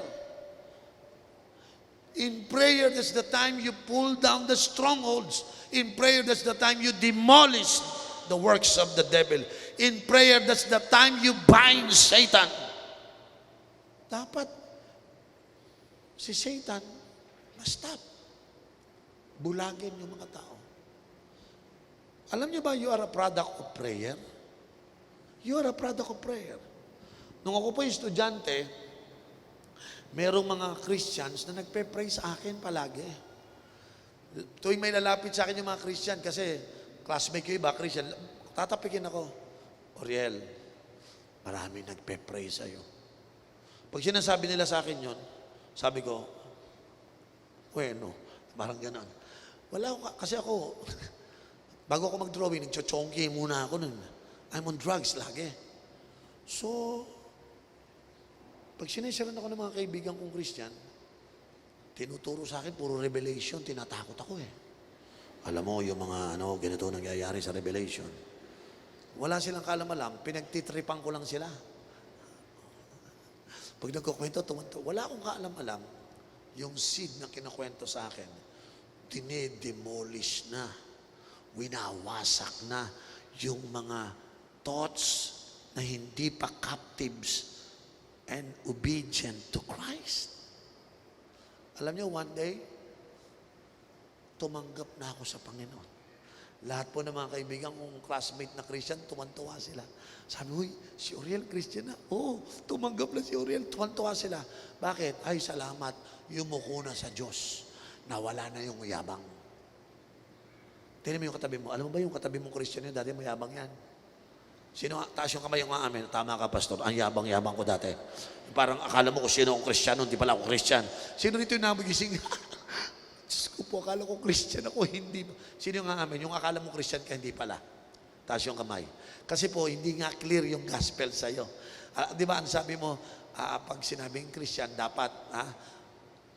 In prayer, that's the time you pull down the strongholds. In prayer, that's the time you demolish the works of the devil. In prayer, that's the time you bind Satan. Dapat si Satan ma-stop. Bulagin yung mga tao. Alam niyo ba, you are a product of prayer? You are a product of prayer. Nung ako po yung estudyante, merong mga Christians na nagpe-pray sa akin palagi. Tuwing may lalapit sa akin yung mga Christian, kasi classmate ko iba, Christian, tatapikin ako, Oriel, maraming nagpe-pray sa'yo. Pag sinasabi nila sa akin yon, sabi ko, bueno, parang gano'n. Wala ako, kasi ako, bago ako mag-drawing, nagchochongki muna ako nun. I'm on drugs lagi. So, pag sinisiran ako ng mga kaibigan kong Christian, tinuturo sa akin, puro revelation, tinatakot ako eh. Alam mo, yung mga ganito nangyayari sa revelation. Wala silang kalam-alam, pinagtitripan ko lang sila. Pag nagkukwento, wala akong kaalam-alam, yung seed na kinakwento sa akin, dinedemolish na, winawasak na yung mga thoughts na hindi pa captives and obedient to Christ. Alam niyo, one day, tumanggap na ako sa Panginoon. Lahat po ng mga kaibigan kong classmate na Christian, tumantuwa sila. Sabi, uy, si Oriel Christian na. Oo, tumanggap na si Oriel. Tumantuwa sila. Bakit? Ay, salamat. Yumuko na sa Diyos. Nawala na yung yabang. Tingnan mo yung katabi mo. Alam mo ba yung katabi mong Christian yun? Dati mayabang yan. Sino, taas yung kamay yung amin. Tama ka, Pastor. Ang yabang-yabang ko dati. Parang akala mo kung sino akong Kristiyano, hindi pala ako Christian. Sino rito yung namagising? Diyos ko po, akala ko Christian ako, hindi. Sino yung amin? Yung akala mo Christian ka, hindi pala. Taas yung kamay. Kasi po, hindi nga clear yung gospel sa'yo. Di ba, ang sabi mo, pag sinabing Christian, dapat,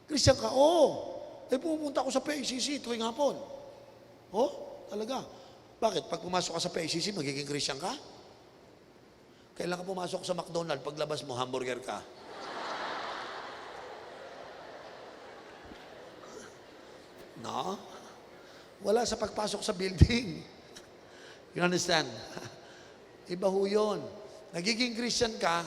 Christian ka? Oo. Pumunta ako sa PACC tuwing hapon. Oh, talaga. Bakit? Pag pumasok ka sa PACC, magiging Christian ka? Kailan ka pumasok sa McDonald's, paglabas mo, hamburger ka? No? Wala sa pagpasok sa building. You understand? Iba ho yun. Nagiging Christian ka,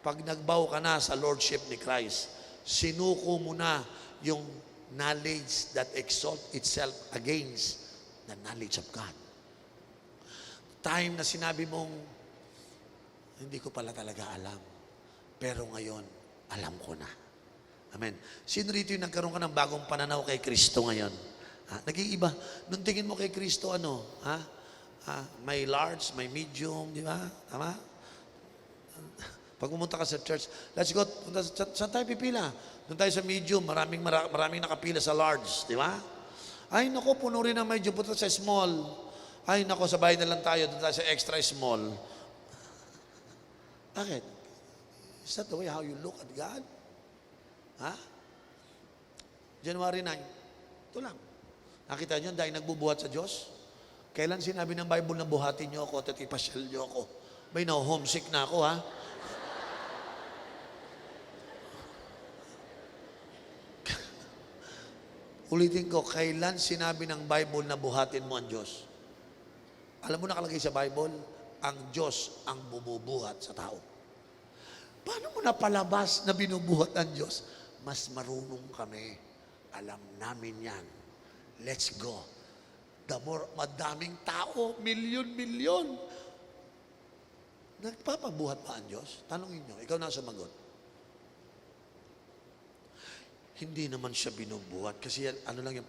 pag nagbow ka na sa Lordship ni Christ, sinuko mo na yung knowledge that exalt itself against the knowledge of God. Time na sinabi mong, hindi ko pala talaga alam. Pero ngayon, alam ko na. Amen. Sino rito yung nagkaroon ka ng bagong pananaw kay Kristo ngayon? Naging iba. Nung tingin mo kay Kristo, may large, may medium, di ba? Tama? Pag pumunta ka sa church, let's go, saan tayo pipila? Doon tayo sa medium, maraming nakapila sa large, di ba? Ay, nako, puno rin ang medium, punta sa small. Ay, nako, sabay na lang tayo, doon tayo sa extra small. Bakit? Is that the way how you look at God? January 9, ito lang. Nakita nyo, dahil nagbubuhat sa Diyos, kailan sinabi ng Bible na buhatin nyo ako at ipasyal nyo ako? May homesick na ako, Ulitin ko, kailan sinabi ng Bible na buhatin mo ang Diyos? Alam mo nakalagay sa Bible, ang Diyos ang bumubuhat sa tao. Paano mo napalabas na binubuhat ang Diyos? Mas marunong kami alam namin yan. Let's go. The more, madaming tao, milyon-milyon. Nagpapabuhat ba ang Diyos? Tanongin nyo, ikaw na sumagot. Hindi naman siya binubuhat. Kasi yan, ano lang yun,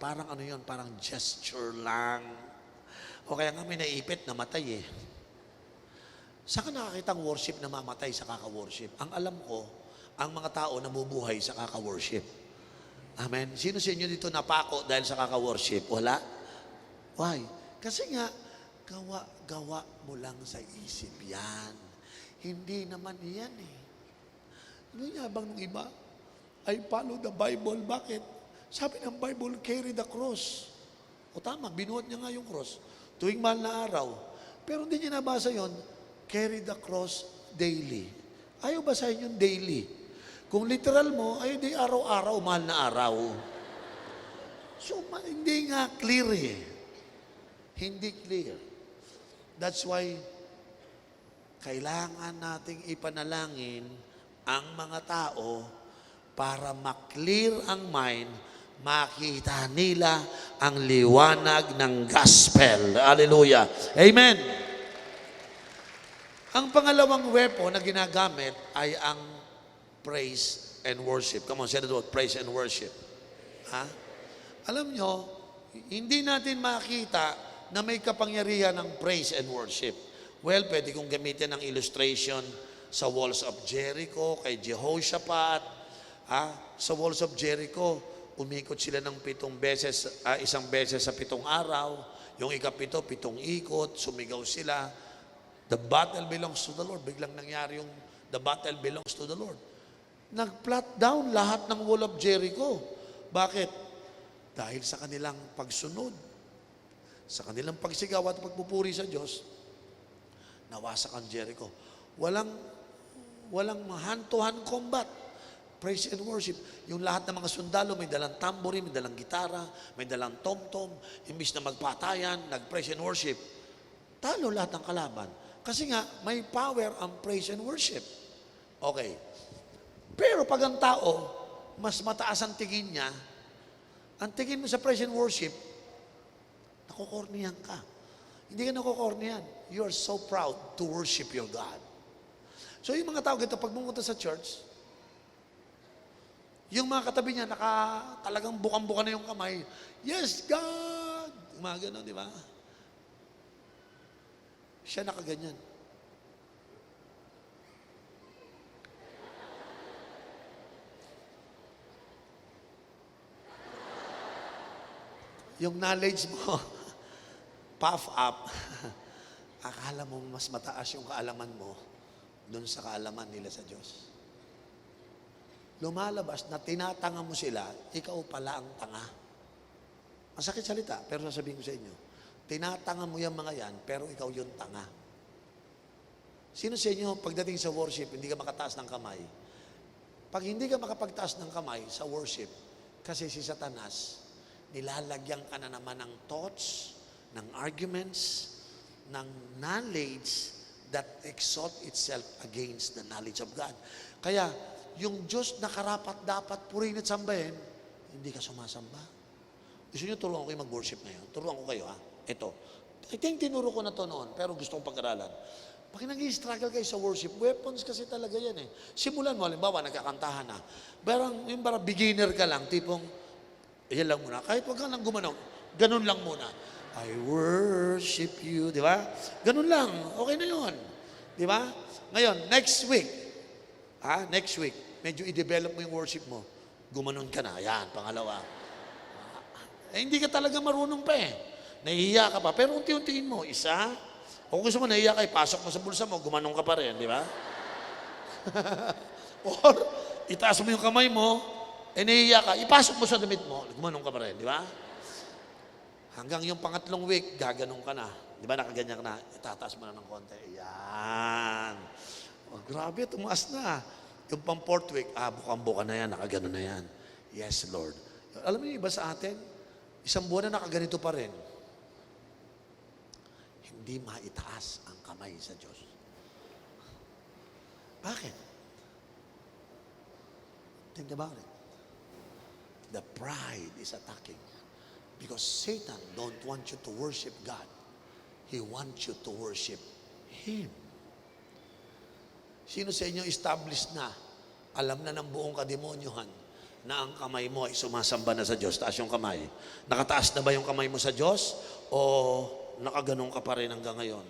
parang gesture lang. O kaya nga may naipit, namatay eh. Saan ka nakakita ang worship na mamatay sa kaka-worship? Ang alam ko, ang mga tao nabubuhay sa kaka-worship. Amen? Sino sa inyo dito napako dahil sa kaka-worship? Wala? Why? Kasi nga, gawa mo lang sa isip yan. Hindi naman yan eh. Ano yabang ng iba? I follow the Bible. Bakit? Sabi ng Bible, carry the cross. O tama, binuhat niya nga yung cross. Tuwing mahal na araw. Pero hindi niya nabasa yon, carry the cross daily. Ayaw basahin yung daily. Kung literal mo, ay di araw-araw, mahal na araw. So, hindi nga clear eh. Hindi clear. That's why, kailangan nating ipanalangin ang mga tao para maklear ang mind, makita nila ang liwanag ng gospel. Hallelujah. Amen. Ang pangalawang weapon na ginagamit ay ang praise and worship. Come on, say the word, praise and worship. Ha? Alam nyo, hindi natin makita na may kapangyarihan ng praise and worship. Well, pwede kong gamitin ng illustration sa walls of Jericho, kay Jehoshaphat. Sa walls of Jericho, umikot sila ng 7 beses, isang beses sa 7 araw. Yung ikapito, 7 ikot, sumigaw sila. The battle belongs to the Lord. Biglang nangyari yung the battle belongs to the Lord. Nag-plot down lahat ng wall of Jericho. Bakit? Dahil sa kanilang pagsunod, sa kanilang pagsigaw at pagpupuri sa Diyos, nawasak ang Jericho. Walang hand-to-hand combat. Praise and worship. Yung lahat ng mga sundalo, may dalang tambourine, may dalang gitara, may dalang tom-tom. Imbis na magpatayan, nag-praise and worship. Talo lahat ng kalaban. Kasi nga, may power ang praise and worship. Okay. Pero pag ang tao, mas mataas ang tingin niya, ang tingin mo sa praise and worship, nakukornihan ka. Hindi ka nakukornihan. You are so proud to worship your God. So yung mga tao ganito, pag pumunta sa church, yung mga katabi niya, talagang bukang-buka na yung kamay. Yes, God! Mga gano'n, di ba? Siya nakaganyan. Yung knowledge mo, puff up. Akala mo mas mataas yung kaalaman mo doon sa kaalaman nila sa Diyos. Lumalabas na tinatanga mo sila, ikaw pala ang tanga. Masakit salita, pero sasabihin ko sa inyo, tinatanga mo yung mga yan, pero ikaw yung tanga. Sino sa inyo, pagdating sa worship, hindi ka makataas ng kamay? Pag hindi ka makapagtaas ng kamay sa worship, kasi si Satanas, nilalagyan ka na naman ng thoughts, ng arguments, ng knowledge that exalt itself against the knowledge of God. Kaya, yung Diyos na karapat dapat purihin at sambahin, hindi ka sumasamba. Gusto nyo turuan ko kayo mag-worship ngayon? Turuan ko kayo, ha? Ito. I think tinuro ko na to noon, pero gusto kong pag-aralan. Pag nag-i-struggle kayo sa worship, weapons kasi talaga yan eh. Simulan mo, halimbawa, nagkakantahan na. Yung parang beginner ka lang, tipong, yan lang muna. Kahit wag ka lang gumanong, ganun lang muna. I worship you, di ba? Ganun lang, okay na yun. Di ba? Ngayon, next week, medyo i-develop mo yung worship mo. Gumanon ka na. Yan, pangalawa. Hindi ka talaga marunong pa eh. Nahihiya ka pa. Pero unti-untiin mo. Isa. O kung gusto mo nahihiya ka, ipasok mo sa bulsa mo, gumanong ka pa rin. Di ba? Or, itaas mo yung kamay mo, nahihiya ka, ipasok mo sa damit mo, gumanong ka pa rin. Di ba? Hanggang yung pangatlong week, gaganong ka na. Di ba? Nakaganyan ka na. Itataas mo na ng konti. Yan. Oh, grabe, tumaas na. Yung pang 4th week, bukang-buka na yan, nakagano na yan. Yes, Lord. Alam niyo, iba sa atin, isang buwan na nakaganito pa rin. Hindi maitaas ang kamay sa Diyos. Bakit? Think about it. The pride is attacking. Because Satan don't want you to worship God. He wants you to worship Him. Sino sa inyo established na, alam na ng buong kademonyohan, na ang kamay mo ay sumasamba na sa Diyos? Taas yung kamay. Nakataas na ba yung kamay mo sa Diyos? O nakaganong ka pa rin hanggang ngayon?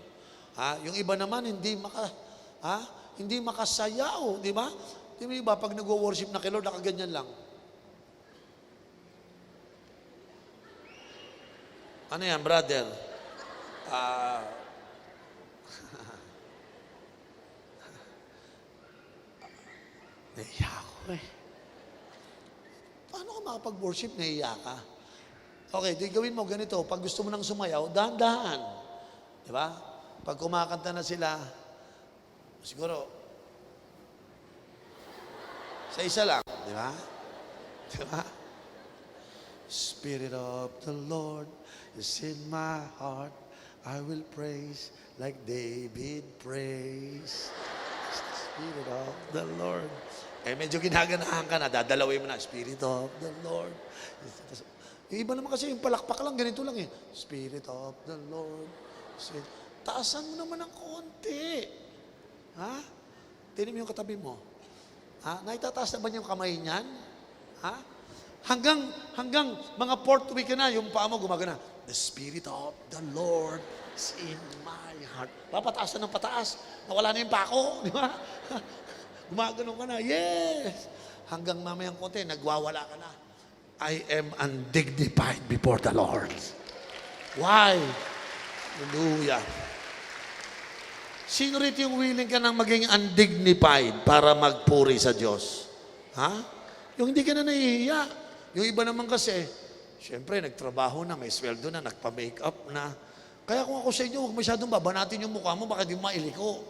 Yung iba naman, hindi makasayaw, di ba? Di ba iba, pag nag-worship na kay Lord, nakaganyan lang. Ano yan, brother? Nahiya ako eh. Paano ka makapag-worship? Nahiya ka. Okay, di gawin mo ganito. Pag gusto mo nang sumayaw, dahan-dahan. Di ba? Pag kumakanta na sila, siguro, sa isa lang. Di ba? Di ba? Spirit of the Lord is in my heart. I will praise like David praised. Spirit of the Lord. Medyo ginaganahan ka na, dadalawin mo na, Spirit of the Lord. Yung iba naman kasi yung palakpak lang, ganito lang eh. Spirit of the Lord. Taasan mo naman ng konti. Tinin mo yung katabi mo. Naitataas na ba yung kamay niyan? Hanggang mga fourth week na, yung paa mo gumagana. The Spirit of the Lord is in my heart. Papataas na ng pataas. Nawala na yung pako. Di ba? Gumagano ka na. Yes! Hanggang mamayang konti, nagwawala ka na. I am undignified before the Lord. Why? Hallelujah. Sino rito yung willing ka nang maging undignified para magpuri sa Diyos? Yung hindi ka na nahihiya. Yung iba naman kasi, syempre, nagtrabaho na, may sweldo na, nagpa-makeup na. Kaya kung ako sa inyo, huwag masyadong babanatin yung mukha mo, baka di mo mailiko.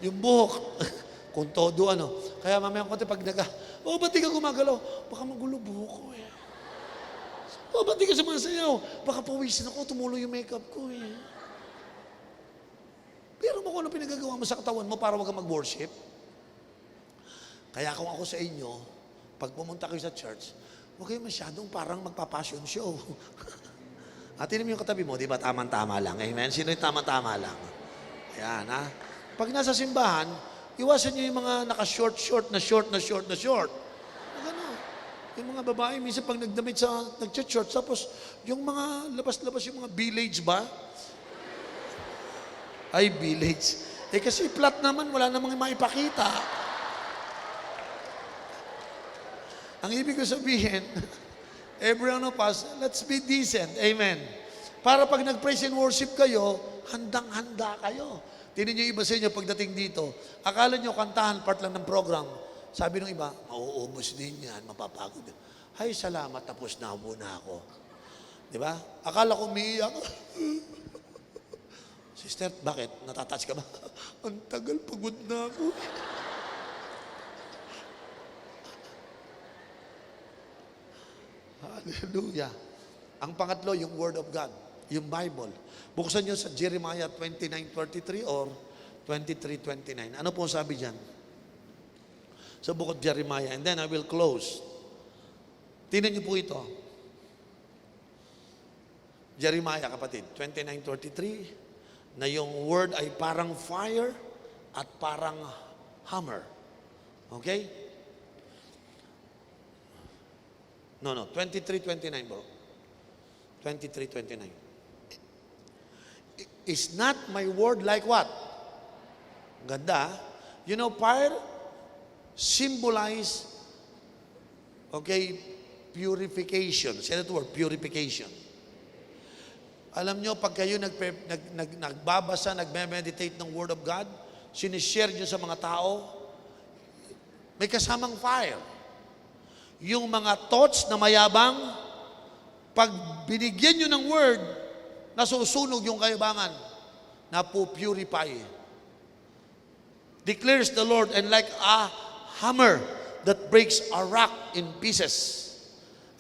Yung buhok, kung todo ano. Kaya mamayang konti pag ba't di ka gumagalaw? Baka magulo buhok ko eh. Ba't di ka sumasayaw? Baka pawisin ako, tumulo yung makeup ko eh. Pero mo kung ano pinagagawa mo sa katawan mo para wag kang mag-worship. Kaya kung ako sa inyo, pag pumunta kayo sa church, huwag kayo masyadong parang magpa-passion show. At tinan mo yung katabi mo, di ba tamang-tama lang? Amen? Sino yung tamang-tama lang? Ayan, Pag nasa simbahan, iwasan nyo yung mga naka-short. Ano? Yung mga babae, minsan pag nagdamit sa nag-church, tapos yung mga labas-labas, yung mga village ba? Ay, village. Kasi flat naman, wala namang maipakita. Ang ibig ko sabihin, every one of us, let's be decent. Amen. Para pag nag-praise and worship kayo, handang-handa kayo. Tingnan niyo iba sa inyo pagdating dito. Akala niyo kantahan, part lang ng program. Sabi ng iba, mauubos din yan, mapapagod. Ay, salamat, tapos na ako. Di ba? Akala ko umiiyak. Sister, bakit? Natatouch ka ba? Ang tagal, pagod na ako. Hallelujah. Ang pangatlo, yung Word of God, yung Bible. Buksan nyo sa Jeremiah 29:33 or 23:29. Ano po sabi dyan? Sa book of Jeremiah. And then I will close. Tingnan nyo po ito. Jeremiah, kapatid, 29:33, na yung word ay parang fire at parang hammer. Okay? No, 23:29, bro. 23:29. Is not my word like what? Ganda. You know, fire symbolize, okay, purification. Say that word, purification. Alam nyo, pag kayo nagbabasa, nagme-meditate ng Word of God, sinishare nyo sa mga tao, may kasamang fire. Yung mga thoughts na mayabang, pag binigyan nyo ng Word, nasusunog yung kayabangan, na purify. Declares the Lord, and like a hammer that breaks a rock in pieces.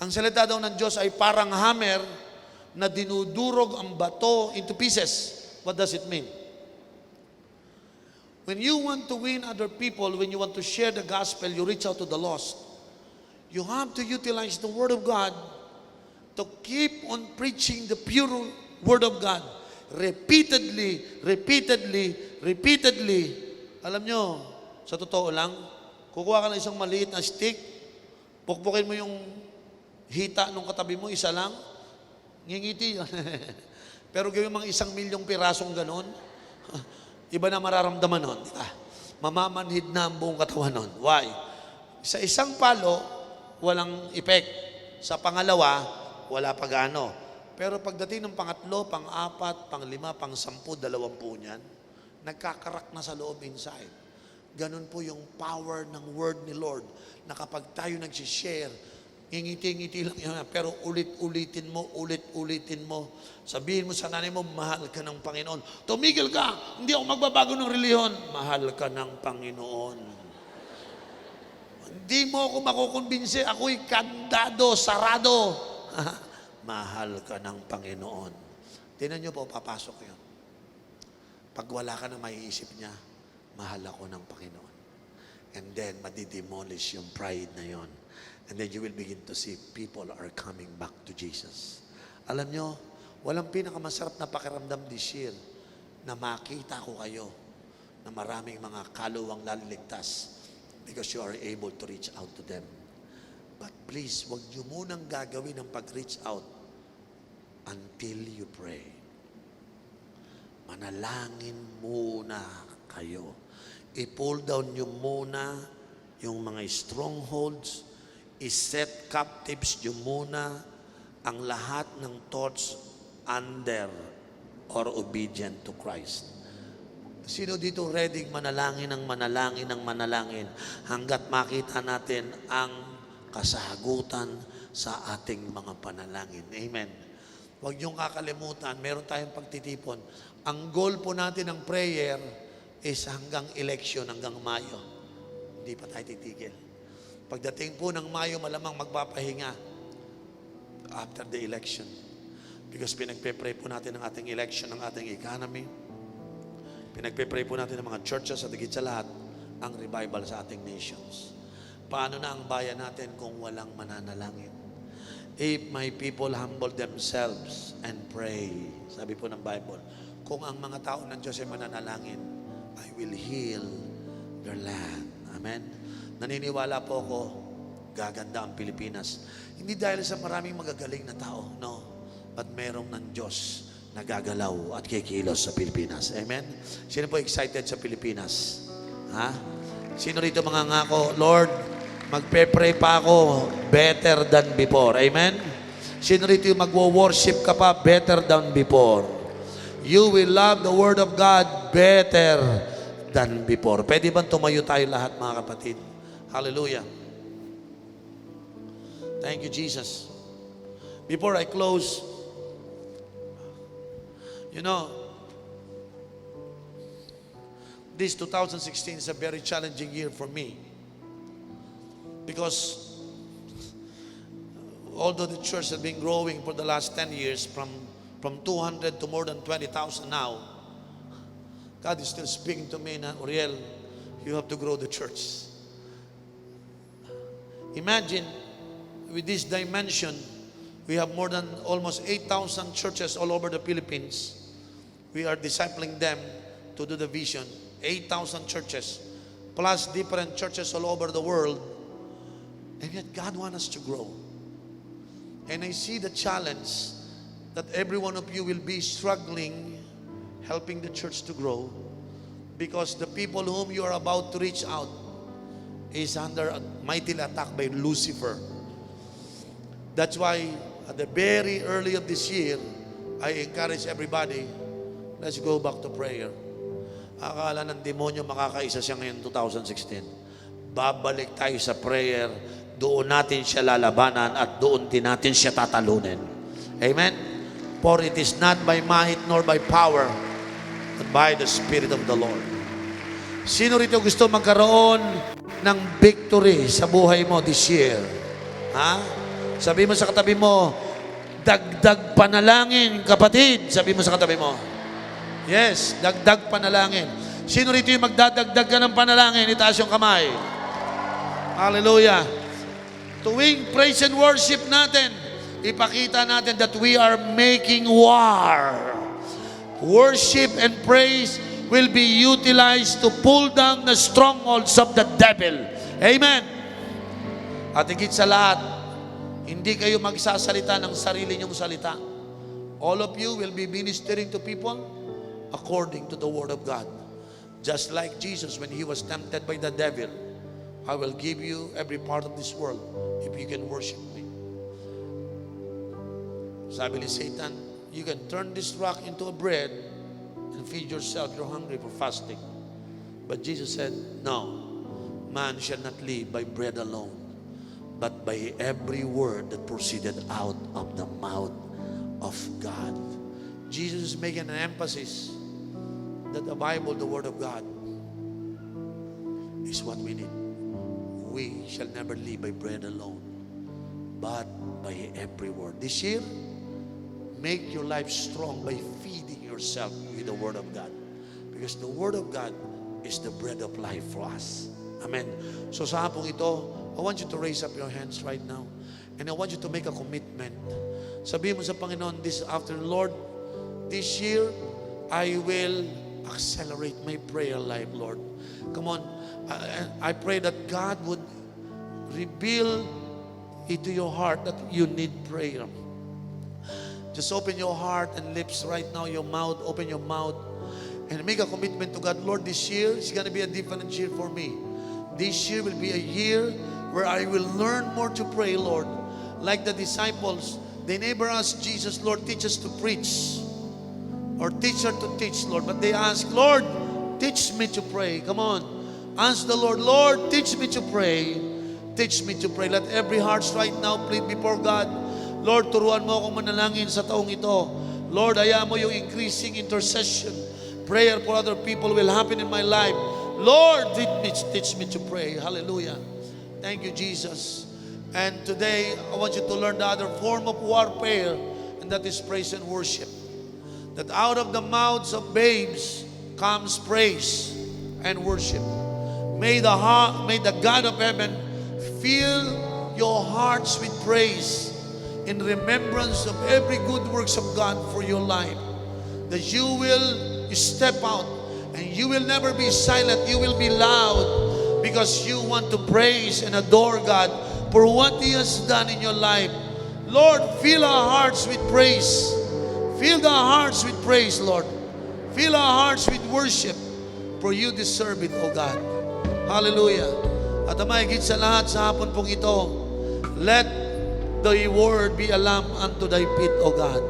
Ang salita daw ng Diyos ay parang hammer na dinudurog ang bato into pieces. What does it mean? When you want to win other people, when you want to share the gospel, you reach out to the lost. You have to utilize the Word of God to keep on preaching the pure Word of God. Repeatedly, repeatedly, repeatedly. Alam nyo, sa totoo lang, kukuha ka ng isang maliit na stick, pukpukin mo yung hita nung katabi mo, isa lang, ngingiti yun. Pero gawin mga 1,000,000 pirasong ganon, iba na mararamdaman nun. Mamamanhid na ang buong katawan nun. Why? Sa isang palo, walang effect. Sa pangalawa, wala pa gaano. Pero pagdating ng pangatlo, pang-apat, pang-5, pang-10, 20 niyan, nagkakarak na sa loob inside. Ganun po yung power ng word ni Lord, na kapag tayo nagsishare, ngingiti-ngiti lang yun, pero ulit-ulitin mo. Sabihin mo sa nanay mo, mahal ka ng Panginoon. Tumigil ka, hindi ako magbabago ng reliyon. Mahal ka ng Panginoon. Hindi mo ako makukumbinsi, ako'y kandado, sarado. Mahal ka ng Panginoon. Tingnan nyo po, papasok yun. Pag wala ka na maiisip niya, mahal ako ng Panginoon. And then, madidemolish yung pride na yon. And then you will begin to see people are coming back to Jesus. Alam nyo, walang pinakamasarap na pakiramdam this year na makita ko kayo na maraming mga kaluwang laliligtas because you are able to reach out to them. But please, wag nyo munang gagawin ang pag-reach out until you pray. Manalangin muna kayo. I-pull down nyo muna yung mga strongholds. I-set captives nyo muna ang lahat ng thoughts under or obedient to Christ. Sino dito ready manalangin ng manalangin ng manalangin hanggat makita natin ang kasagutan sa ating mga panalangin? Amen. Huwag niyong kakalimutan, meron tayong pagtitipon. Ang goal po natin ng prayer is hanggang election, hanggang Mayo. Hindi pa tayo titigil. Pagdating po ng Mayo, malamang magpapahinga after the election. Because pinagpe-pray po natin ang ating election, ang ating economy. Pinagpe-pray po natin ang mga churches at higit sa lahat, ang revival sa ating nations. Paano na ang bayan natin kung walang mananalangin? If my people humble themselves and pray, sabi po ng Bible, kung ang mga tao ng Diyos ay mananalangin, I will heal their land. Amen? Naniniwala po ako, gaganda ang Pilipinas. Hindi dahil sa maraming magagaling na tao, no. But merong ng Diyos na gagalaw at kikilos sa Pilipinas. Amen? Sino po excited sa Pilipinas? Ha? Sino rito mga ngako, Lord, magpe-pray pa ako better than before. Amen? Sino rito yung magwo-worship ka pa better than before? You will love the Word of God better than before. Pwede bang tumayo tayo lahat mga kapatid? Hallelujah. Thank you, Jesus. Before I close, you know, this 2016 is a very challenging year for me. Because although the church has been growing for the last 10 years from 200 to more than 20,000 now, God is still speaking to me na, Uriel, you have to grow the church. Imagine, with this dimension, we have more than almost 8,000 churches all over the Philippines. We are discipling them to do the vision. 8,000 churches, plus different churches all over the world. And yet God wants us to grow. And I see the challenge that every one of you will be struggling, helping the church to grow, because the people whom you are about to reach out is under a mighty attack by Lucifer. That's why at the very early of this year, I encourage everybody, let's go back to prayer. Akala ng demonyo makakaisa siya ngayon 2016. Babalik tayo sa prayer. Doon natin siya lalabanan at doon din natin siya tatalunin. Amen? For it is not by might nor by power, but by the Spirit of the Lord. Sino rito gusto magkaroon ng victory sa buhay mo this year? Ha? Sabi mo sa katabi mo, dagdag panalangin, kapatid. Sabi mo sa katabi mo. Yes, dagdag panalangin. Sino rito yung magdadagdag ka ng panalangin? Itaas yung kamay. Hallelujah. Tuwing praise and worship natin, ipakita natin that we are making war. Worship and praise will be utilized to pull down the strongholds of the devil. Amen. At higit sa lahat, hindi kayo magsasalita ng sarili niyong salita. All of you will be ministering to people according to the Word of God. Just like Jesus when He was tempted by the devil, I will give you every part of this world if you can worship me. Sabi ni Satan, you can turn this rock into a bread and feed yourself. You're hungry for fasting. But Jesus said, no, man shall not live by bread alone, but by every word that proceeded out of the mouth of God. Jesus is making an emphasis that the Bible, the Word of God, is what we need. We shall never live by bread alone, but by every word. This year, make your life strong by feeding yourself with the Word of God. Because the Word of God is the bread of life for us. Amen. So sa hapong ito, I want you to raise up your hands right now. And I want you to make a commitment. Sabihin mo sa Panginoon this afternoon, Lord, this year, I will accelerate my prayer life, Lord. Come on. I pray that God would reveal into your heart that you need prayer. Just open your heart and lips right now, your mouth, open your mouth, and make a commitment to God. Lord, this year is going to be a different year for me. This year will be a year where I will learn more to pray, Lord. Like the disciples, they never asked Jesus, Lord, teach us to preach, or teach her to teach, Lord. But they asked, Lord, teach me to pray. Come on. Ask the Lord, Lord, teach me to pray. Teach me to pray. Let every heart right now plead before God. Lord, turuan mo akong manalangin sa taong ito. Lord, hayaan mo yung increasing intercession. Prayer for other people will happen in my life. Lord, teach me to pray. Hallelujah. Thank you, Jesus. And today, I want you to learn the other form of warfare, and that is praise and worship. That out of the mouths of babes comes praise and worship. May the God of heaven fill your hearts with praise in remembrance of every good works of God for your life. That you will step out and you will never be silent. You will be loud because you want to praise and adore God for what He has done in your life. Lord, fill our hearts with praise. Fill our hearts with praise, Lord. Fill our hearts with worship, for you deserve it, O God. Hallelujah. At ang mahigit sa lahat sa hapon pong ito, let the word be a lamp unto thy feet, O God.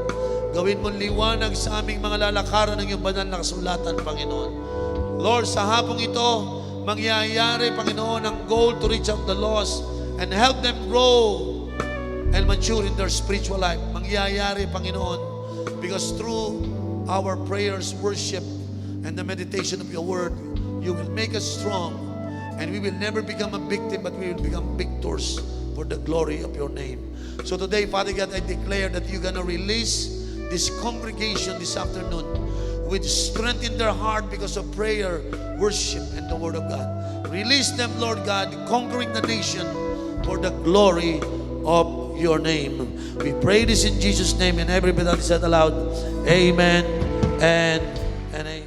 Gawin mong liwanag sa aming mga lalakaran ng iyong banal na kasulatan, Panginoon. Lord, sa hapong ito, mangyayari, Panginoon, ang goal to reach out the lost and help them grow and mature in their spiritual life. Mangyayari, Panginoon, because through our prayers, worship, and the meditation of your word, you will make us strong, and we will never become a victim, but we will become victors for the glory of your name. So today, Father God, I declare that you're going to release this congregation this afternoon with strength in their heart because of prayer, worship, and the word of God. Release them, Lord God, conquering the nation for the glory of your name. We pray this in Jesus' name, and everybody said aloud, amen and amen.